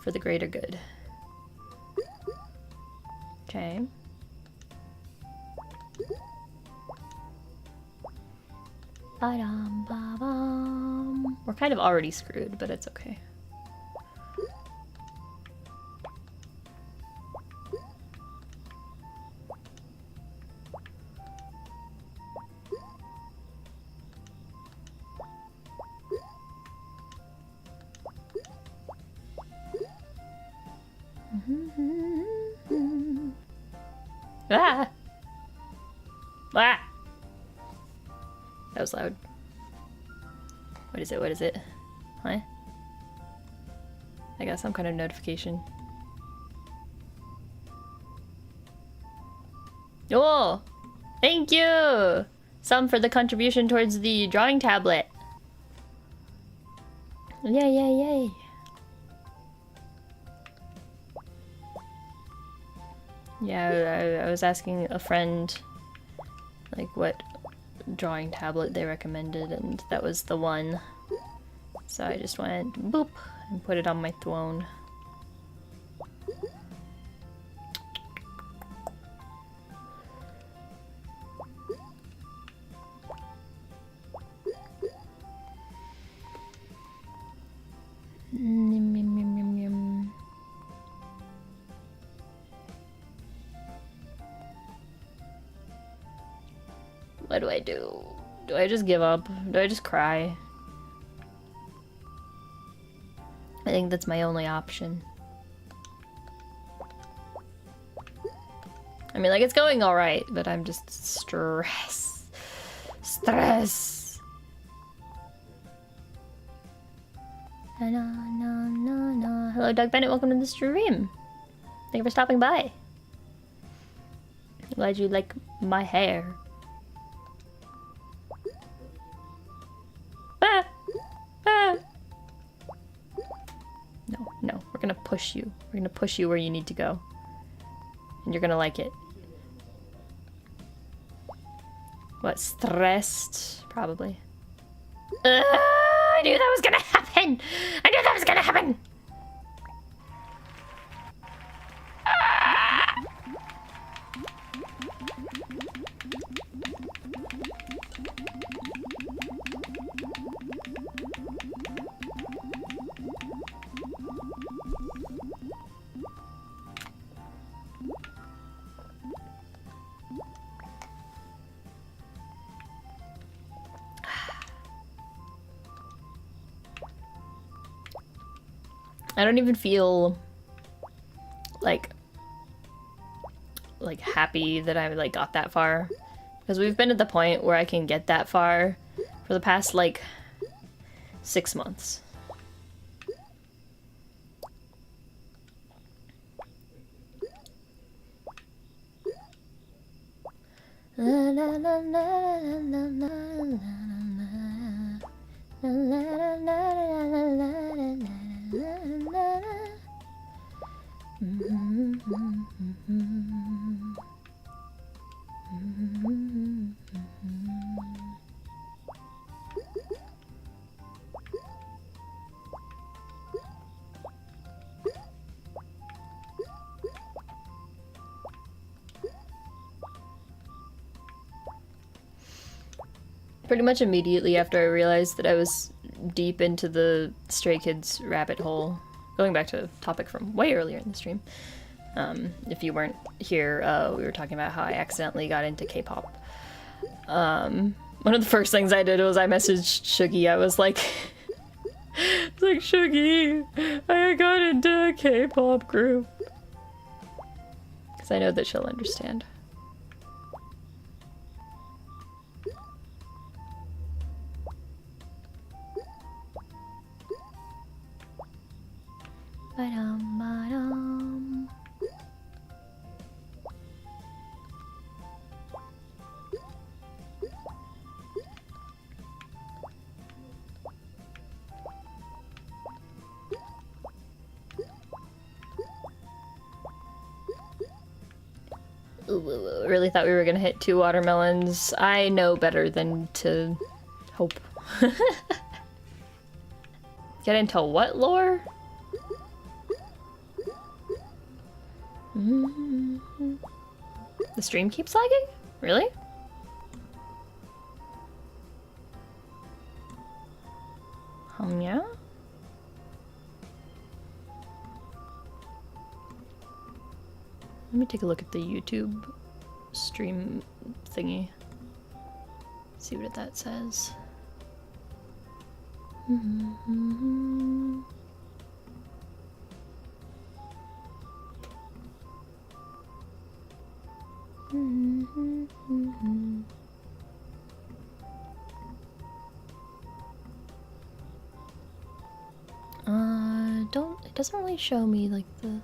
for the greater good. Okay. Ba-dum-ba-bum. We're kind of already screwed, but it's okay. Ah! Ah! That was loud. What is it? What is it? What? I got some kind of notification. Oh! Thank you! Some for the contribution towards the drawing tablet. Yay, yay, yay. Yeah, I was asking a friend like what drawing tablet they recommended, and that was the one. So I just went boop and put it on my throne. What do I do? Do I just give up? Do I just cry? I think that's my only option. I mean, like, it's going all right, but I'm just stress. No. Hello, Doug Bennett. Welcome to the stream. Thank you for stopping by. Glad you like my hair. Ah! Ah! No, we're gonna push you. We're gonna push you where you need to go. And you're gonna like it. What, stressed? Probably. I knew that was gonna happen! I knew that was gonna happen! I don't even feel like happy that I like got that far, because we've been at the point where I can get that far for the past like 6 months. Pretty much immediately after I realized that I was deep into the Stray Kids rabbit hole, going back to a topic from way earlier in the stream, if you weren't here, we were talking about how I accidentally got into K-pop. One of the first things I did was I messaged Shuggy. I was like, Shuggy, I got into a K-pop group. Because I know that she'll understand. Really thought we were gonna hit 2 watermelons. I know better than to hope. Get into what lore? The stream keeps lagging? Really? Yeah? Let me take a look at the YouTube stream thingy. See what that says. It doesn't really show me like the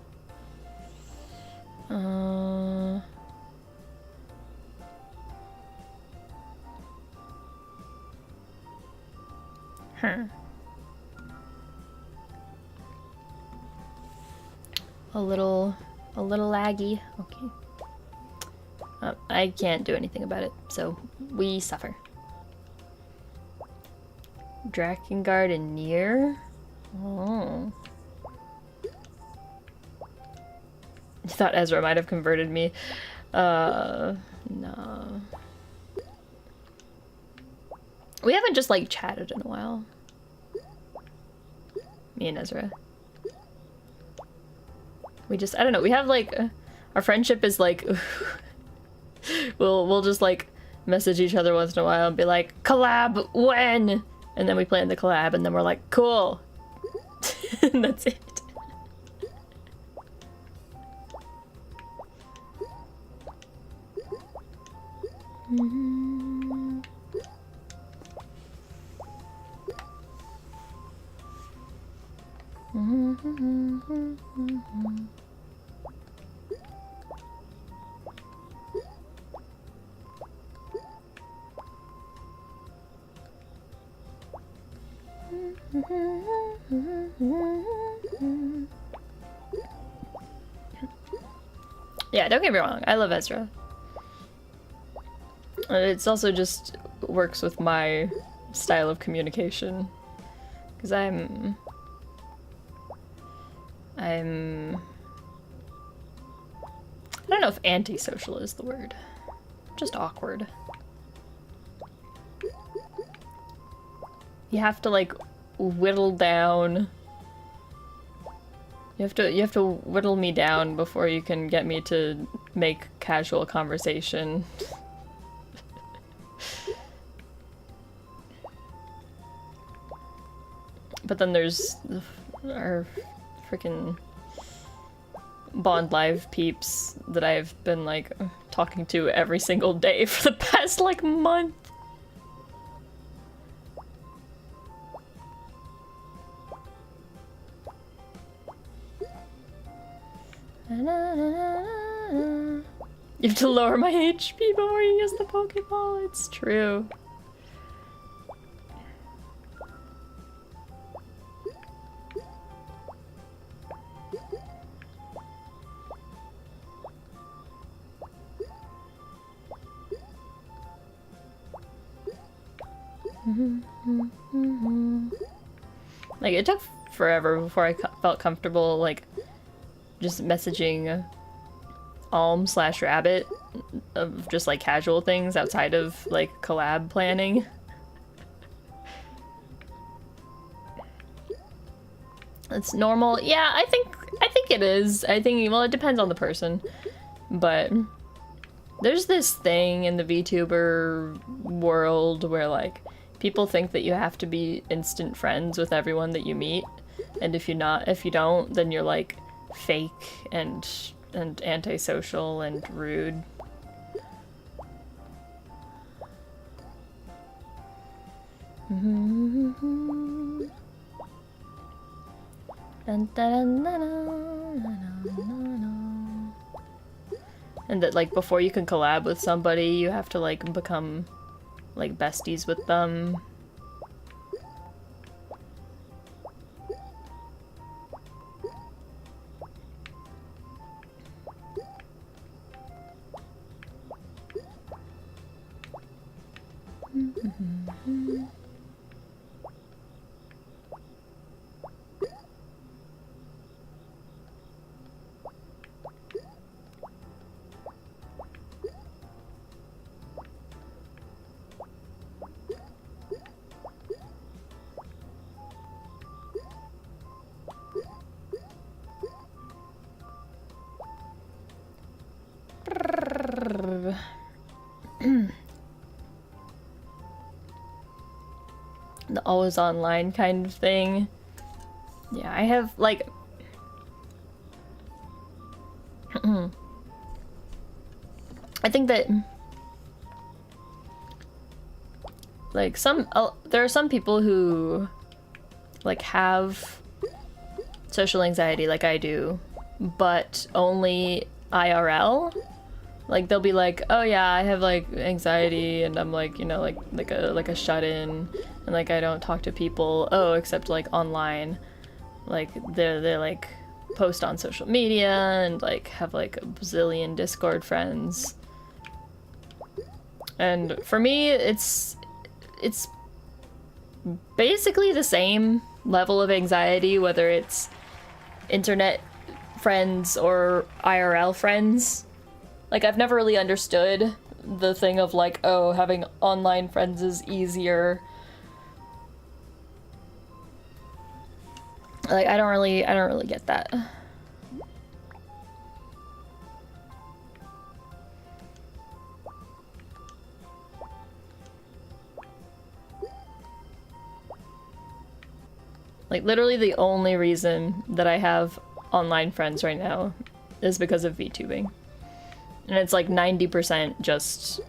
a little laggy. Okay. I can't do anything about it, so we suffer. Drakengard and Nier? Oh. I thought Ezra might have converted me. No. We haven't just like chatted in a while. Me and Ezra. We just, I don't know, we have like, our friendship is like, we'll just like message each other once in a while and be like, collab when? And then we plan the collab and then we're like, cool. And that's it. Yeah, don't get me wrong, I love Ezra. It's also just works with my style of communication. Because I'm I don't know if antisocial is the word. Just awkward. You have to like whittle down. You have to whittle me down before you can get me to make casual conversation. But then there's our freaking BONDLIVE peeps that I've been like talking to every single day for the past like month. You have to lower my HP before you use the Pokeball. It's true. Like, it took forever before I felt comfortable, like, just messaging Alm/Rabbit of just, like, casual things outside of, like, collab planning. It's normal. Yeah, I think it is. I think, well, it depends on the person. But there's this thing in the VTuber world where, like, people think that you have to be instant friends with everyone that you meet, and if you don't, then you're like fake and antisocial and rude. And that, like, before you can collab with somebody, you have to like become like besties with them. The always online kind of thing. Yeah, I have like I think that like there are some people who like have social anxiety like I do, but only IRL. Like, they'll be like, oh yeah, I have like anxiety and I'm like, you know, like a shut-in, and like I don't talk to people, except like online. Like they like post on social media and like have like a bazillion Discord friends. And for me, it's basically the same level of anxiety, whether it's internet friends or IRL friends. Like, I've never really understood the thing of like, oh, having online friends is easier. Like, I don't really get that. Like, literally the only reason that I have online friends right now is because of VTubing. And it's like 90% just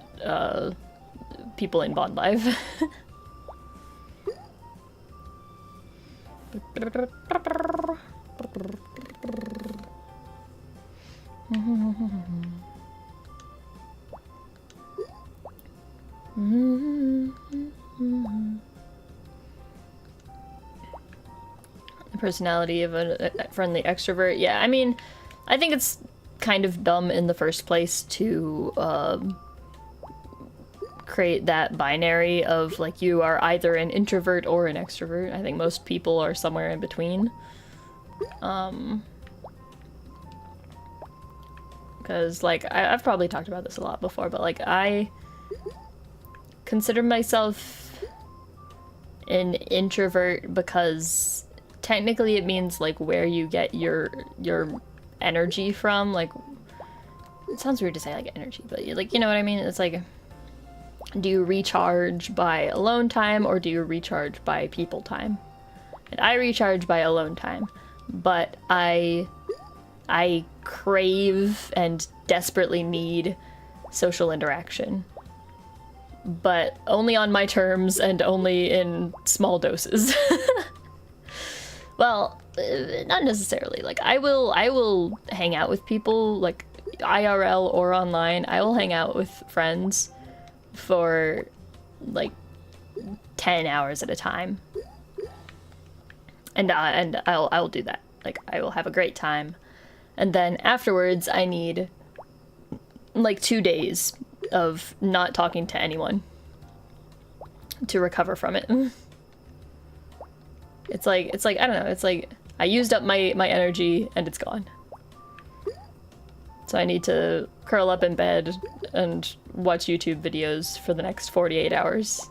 people in BONDLIVE. The personality of a friendly extrovert. Yeah, I mean, I think it's kind of dumb in the first place to create that binary of like you are either an introvert or an extrovert. I think most people are somewhere in between. Because like I've probably talked about this a lot before, but like I consider myself an introvert because technically it means like where you get your energy from. Like, it sounds weird to say like energy, but like, you know what I mean? It's like, do you recharge by alone time or do you recharge by people time? And I recharge by alone time, but I crave and desperately need social interaction, but only on my terms and only in small doses. Well, not necessarily. Like, I will hang out with people, like, IRL or online. I will hang out with friends for, like, 10 hours at a time. And I'll do that. Like, I will have a great time. And then afterwards, I need, like, 2 days of not talking to anyone to recover from it. It's like, I don't know, it's like, I used up my energy and it's gone. So I need to curl up in bed and watch YouTube videos for the next 48 hours.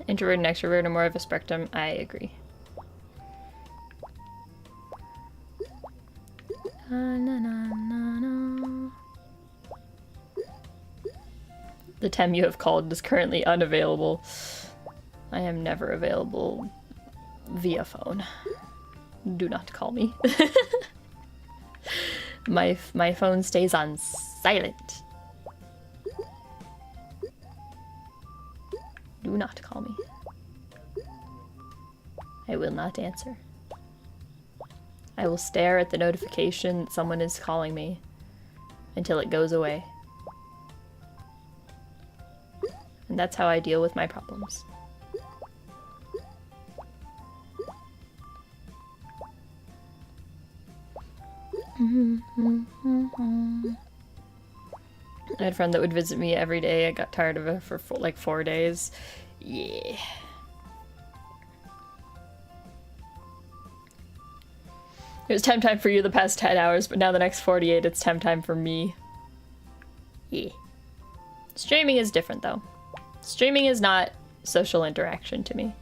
Introvert and extrovert are more of a spectrum. I agree. The Tem you have called is currently unavailable. I am never available via phone. Do not call me. My phone stays on silent. Do not call me. I will not answer. I will stare at the notification that someone is calling me until it goes away. And that's how I deal with my problems. I had a friend that would visit me every day. I got tired of it for like 4 days. Yeah. It was Tem time for you the past 10 hours, but now the next 48, it's Tem time for me. Yeah. Streaming is different, though. Streaming is not social interaction to me.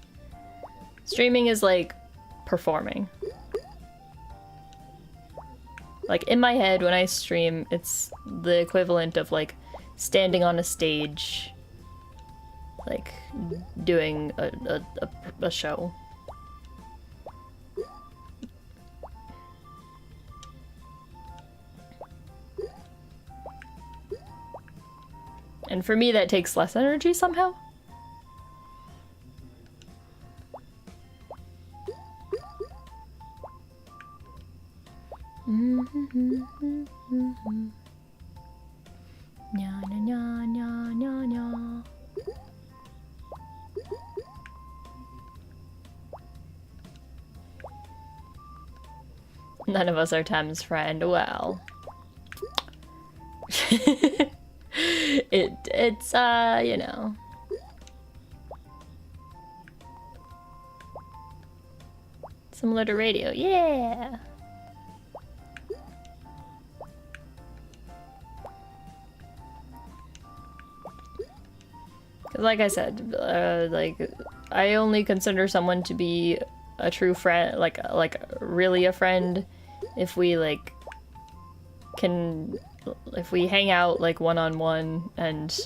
Streaming is like performing. Like, in my head, when I stream, it's the equivalent of, like, standing on a stage, like, doing a show. And for me, that takes less energy somehow. None of us are Tem's friend. Well. It's you know. Similar to radio. Yeah. Cause like I said, like I only consider someone to be a true friend, like really a friend, if we like can, if we hang out like one-on-one and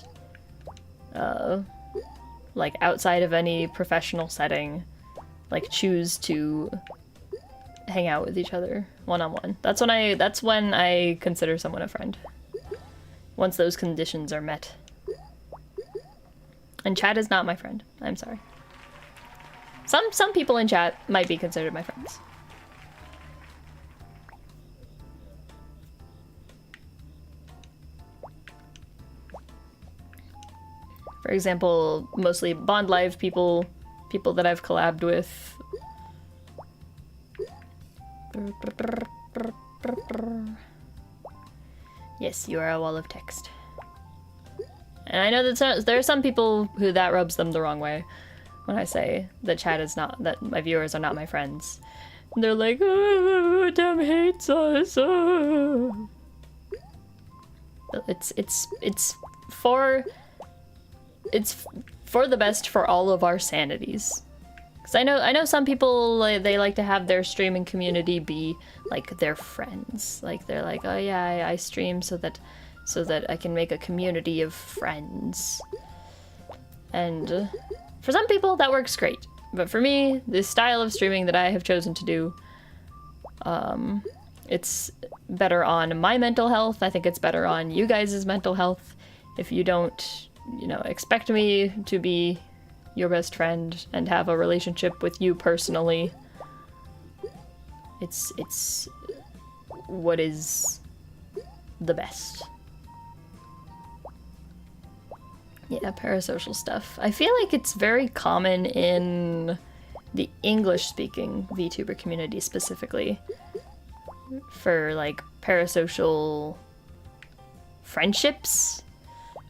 like outside of any professional setting, like choose to hang out with each other one-on-one. That's when I consider someone a friend. Once those conditions are met. And chat is not my friend. I'm sorry. Some people in chat might be considered my friends. For example, mostly BONDLIVE people that I've collabed with. Yes, you are a wall of text. And I know that there are some people who that rubs them the wrong way when I say that chat is not, that my viewers are not my friends. And they're like, oh, Tem hates us. Oh. It's for the best for all of our sanities. Because I know some people, they like to have their streaming community be like their friends. Like they're like, oh yeah, I stream so that I can make a community of friends. And for some people that works great. But for me, this style of streaming that I have chosen to do, it's better on my mental health. I think it's better on you guys' mental health. If you don't, you know, expect me to be your best friend and have a relationship with you personally, it's what is the best. Yeah, parasocial stuff. I feel like it's very common in the English-speaking VTuber community specifically for like parasocial friendships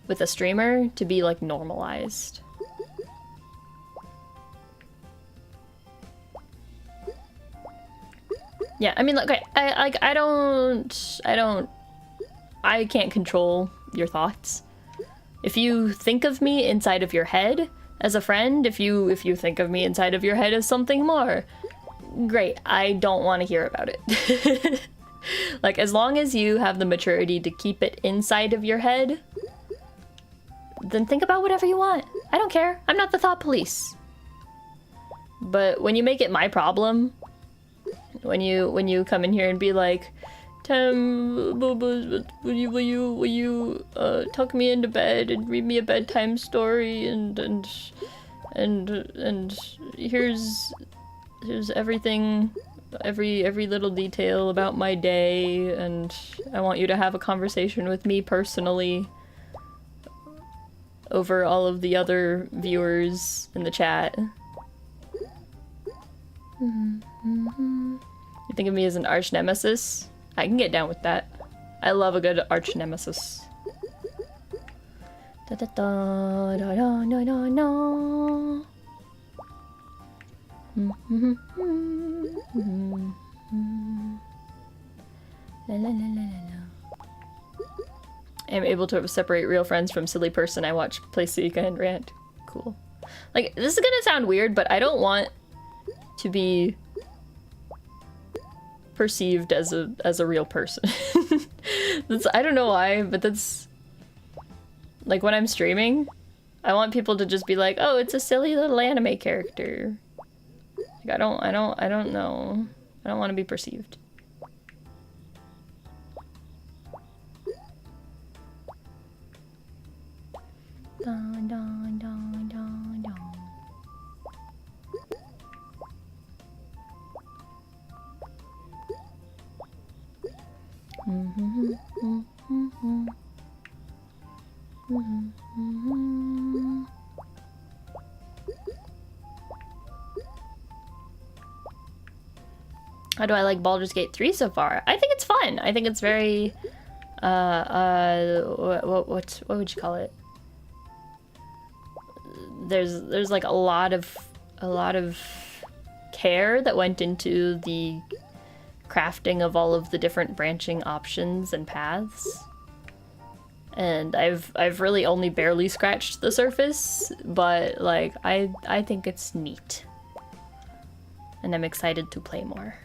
with a streamer to be like normalized. Yeah, I mean, like, okay, I can't control your thoughts. If you think of me inside of your head as a friend, if you think of me inside of your head as something more, great. I don't want to hear about it. Like, as long as you have the maturity to keep it inside of your head, then think about whatever you want. I don't care. I'm not the thought police. But when you make it my problem, when you come in here and be like, Tem, will you tuck me into bed and read me a bedtime story and here's everything, every little detail about my day, and I want you to have a conversation with me personally over all of the other viewers in the chat. You think of me as an arch nemesis? I can get down with that. I love a good arch nemesis. Da da da da da da da da. La la la la la. I'm able to separate real friends from silly person I watch play Suika and rant. Cool. Like, this is gonna sound weird, but I don't want to be perceived as a real person. I don't know why, but that's like when I'm streaming, I want people to just be like, oh, it's a silly little anime character. Like, I don't know. I don't want to be perceived. Dun, dun, dun, dun, dun. How do I like Baldur's Gate 3 so far? I think it's fun. I think it's very what would you call it? There's like a lot of care that went into the crafting of all of the different branching options and paths. And I've really only barely scratched the surface, but like I think it's neat. And I'm excited to play more.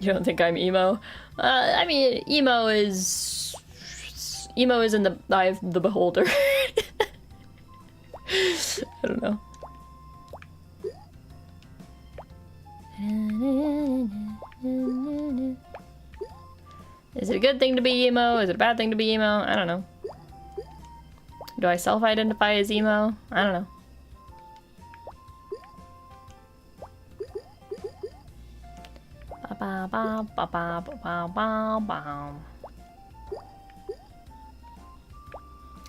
You don't think I'm emo? I mean, emo is in the eye of the beholder. I don't know. Is it a good thing to be emo? Is it a bad thing to be emo? I don't know. Do I self-identify as emo? I don't know.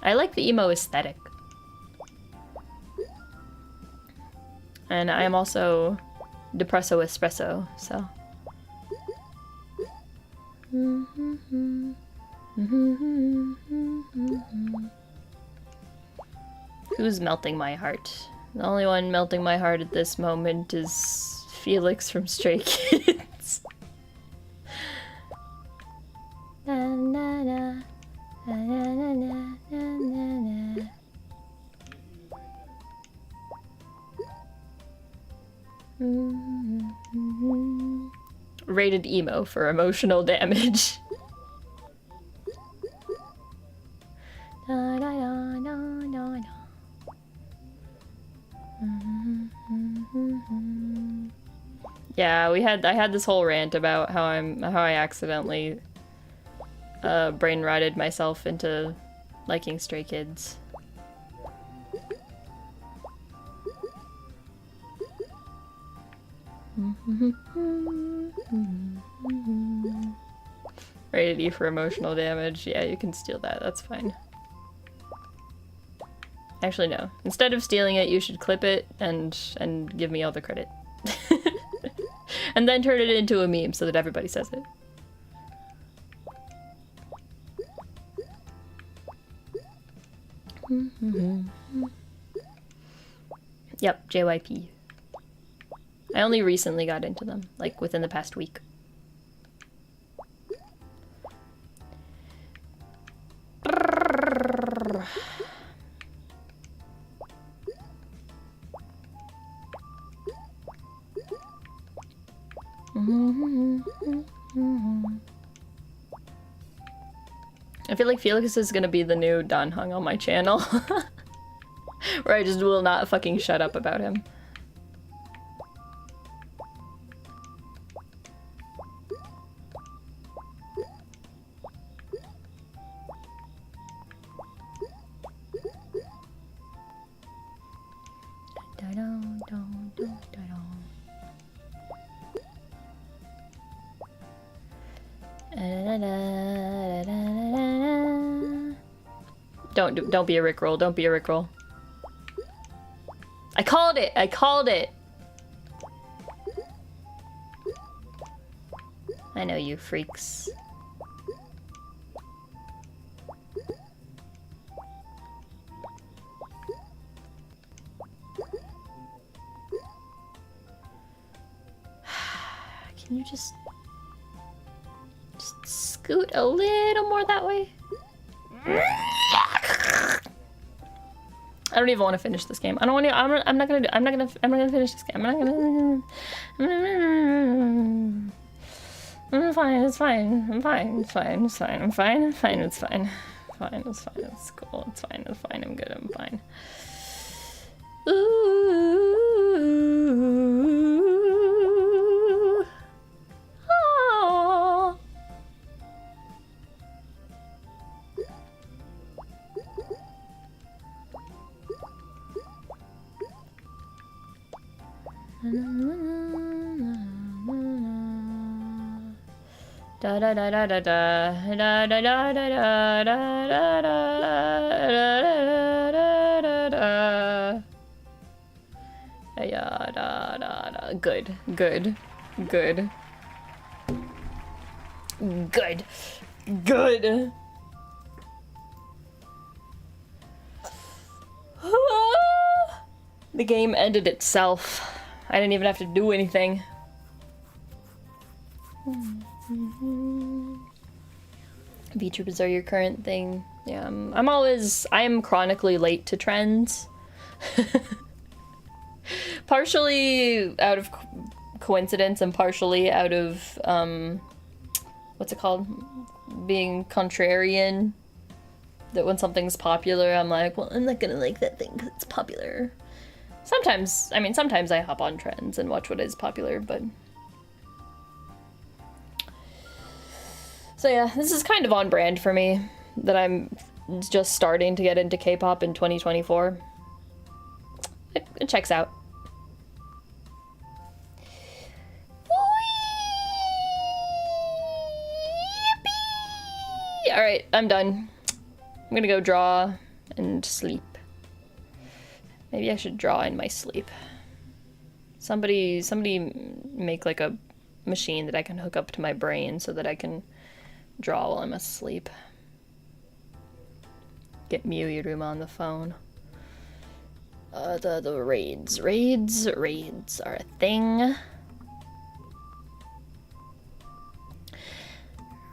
I like the emo aesthetic. And I am also depresso espresso, so. Who's melting my heart? The only one melting my heart at this moment is Felix from Stray Kids. Na, na, na. Na, na, na, na, na, na. Rated emo for emotional damage. Da, da, da, da, da, da. Yeah, I had this whole rant about how I accidentally brain rotted myself into liking Stray Kids. Rated E for emotional damage. Yeah, you can steal that. That's fine. Actually, no. Instead of stealing it, you should clip it and give me all the credit. And then turn it into a meme so that everybody says it. Yep, JYP. I only recently got into them, like within the past week. I feel like Felix is gonna be the new Don Hung on my channel. Where I just will not fucking shut up about him. Don't be a Rickroll. Don't be a Rickroll. I called it. I called it. I know you freaks. Can you just scoot a little more that way? I don't even want to finish this game. I don't want to. I'm not gonna finish this game. I'm fine. It's fine. I'm fine. It's fine. It's fine. I'm fine. I'm fine. It's fine. Fine. It's fine. It's cool. It's fine. It's fine. I'm good. I'm fine. Ooh. Oh. Da da da da da da da da da da da da da da. Yeah, da da da. Good, good, good, good, good. The game ended itself. I didn't even have to do anything. VTubers are your current thing. Yeah, I am chronically late to trends. Partially out of coincidence and partially out of, what's it called? Being contrarian. That when something's popular, I'm like, well, I'm not gonna like that thing because it's popular. Sometimes, I mean, sometimes I hop on trends and watch what is popular, but... So yeah, this is kind of on brand for me, that I'm just starting to get into K-pop in 2024. It checks out. Alright, I'm done. I'm gonna go draw and sleep. Maybe I should draw in my sleep. Somebody make like a machine that I can hook up to my brain so that I can draw while I'm asleep. Get Miu on the phone. The raids. Raids are a thing.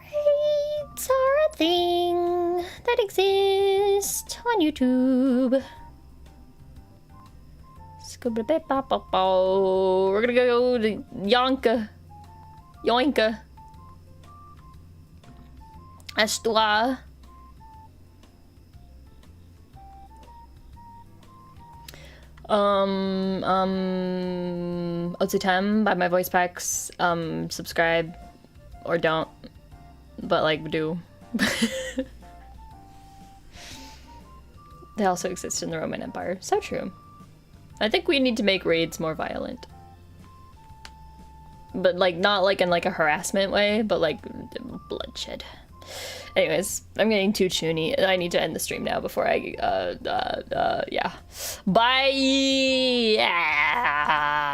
Raids are a thing that exist on YouTube. We're gonna go to Yoinka. Astua. Otsutem, buy my voice packs, subscribe, or don't, but like, do. They also exist in the Roman Empire. So true. I think we need to make raids more violent. But like, not like in like a harassment way, but like bloodshed. Anyways, I'm getting too choony. I need to end the stream now before I, yeah. Bye! Yeah.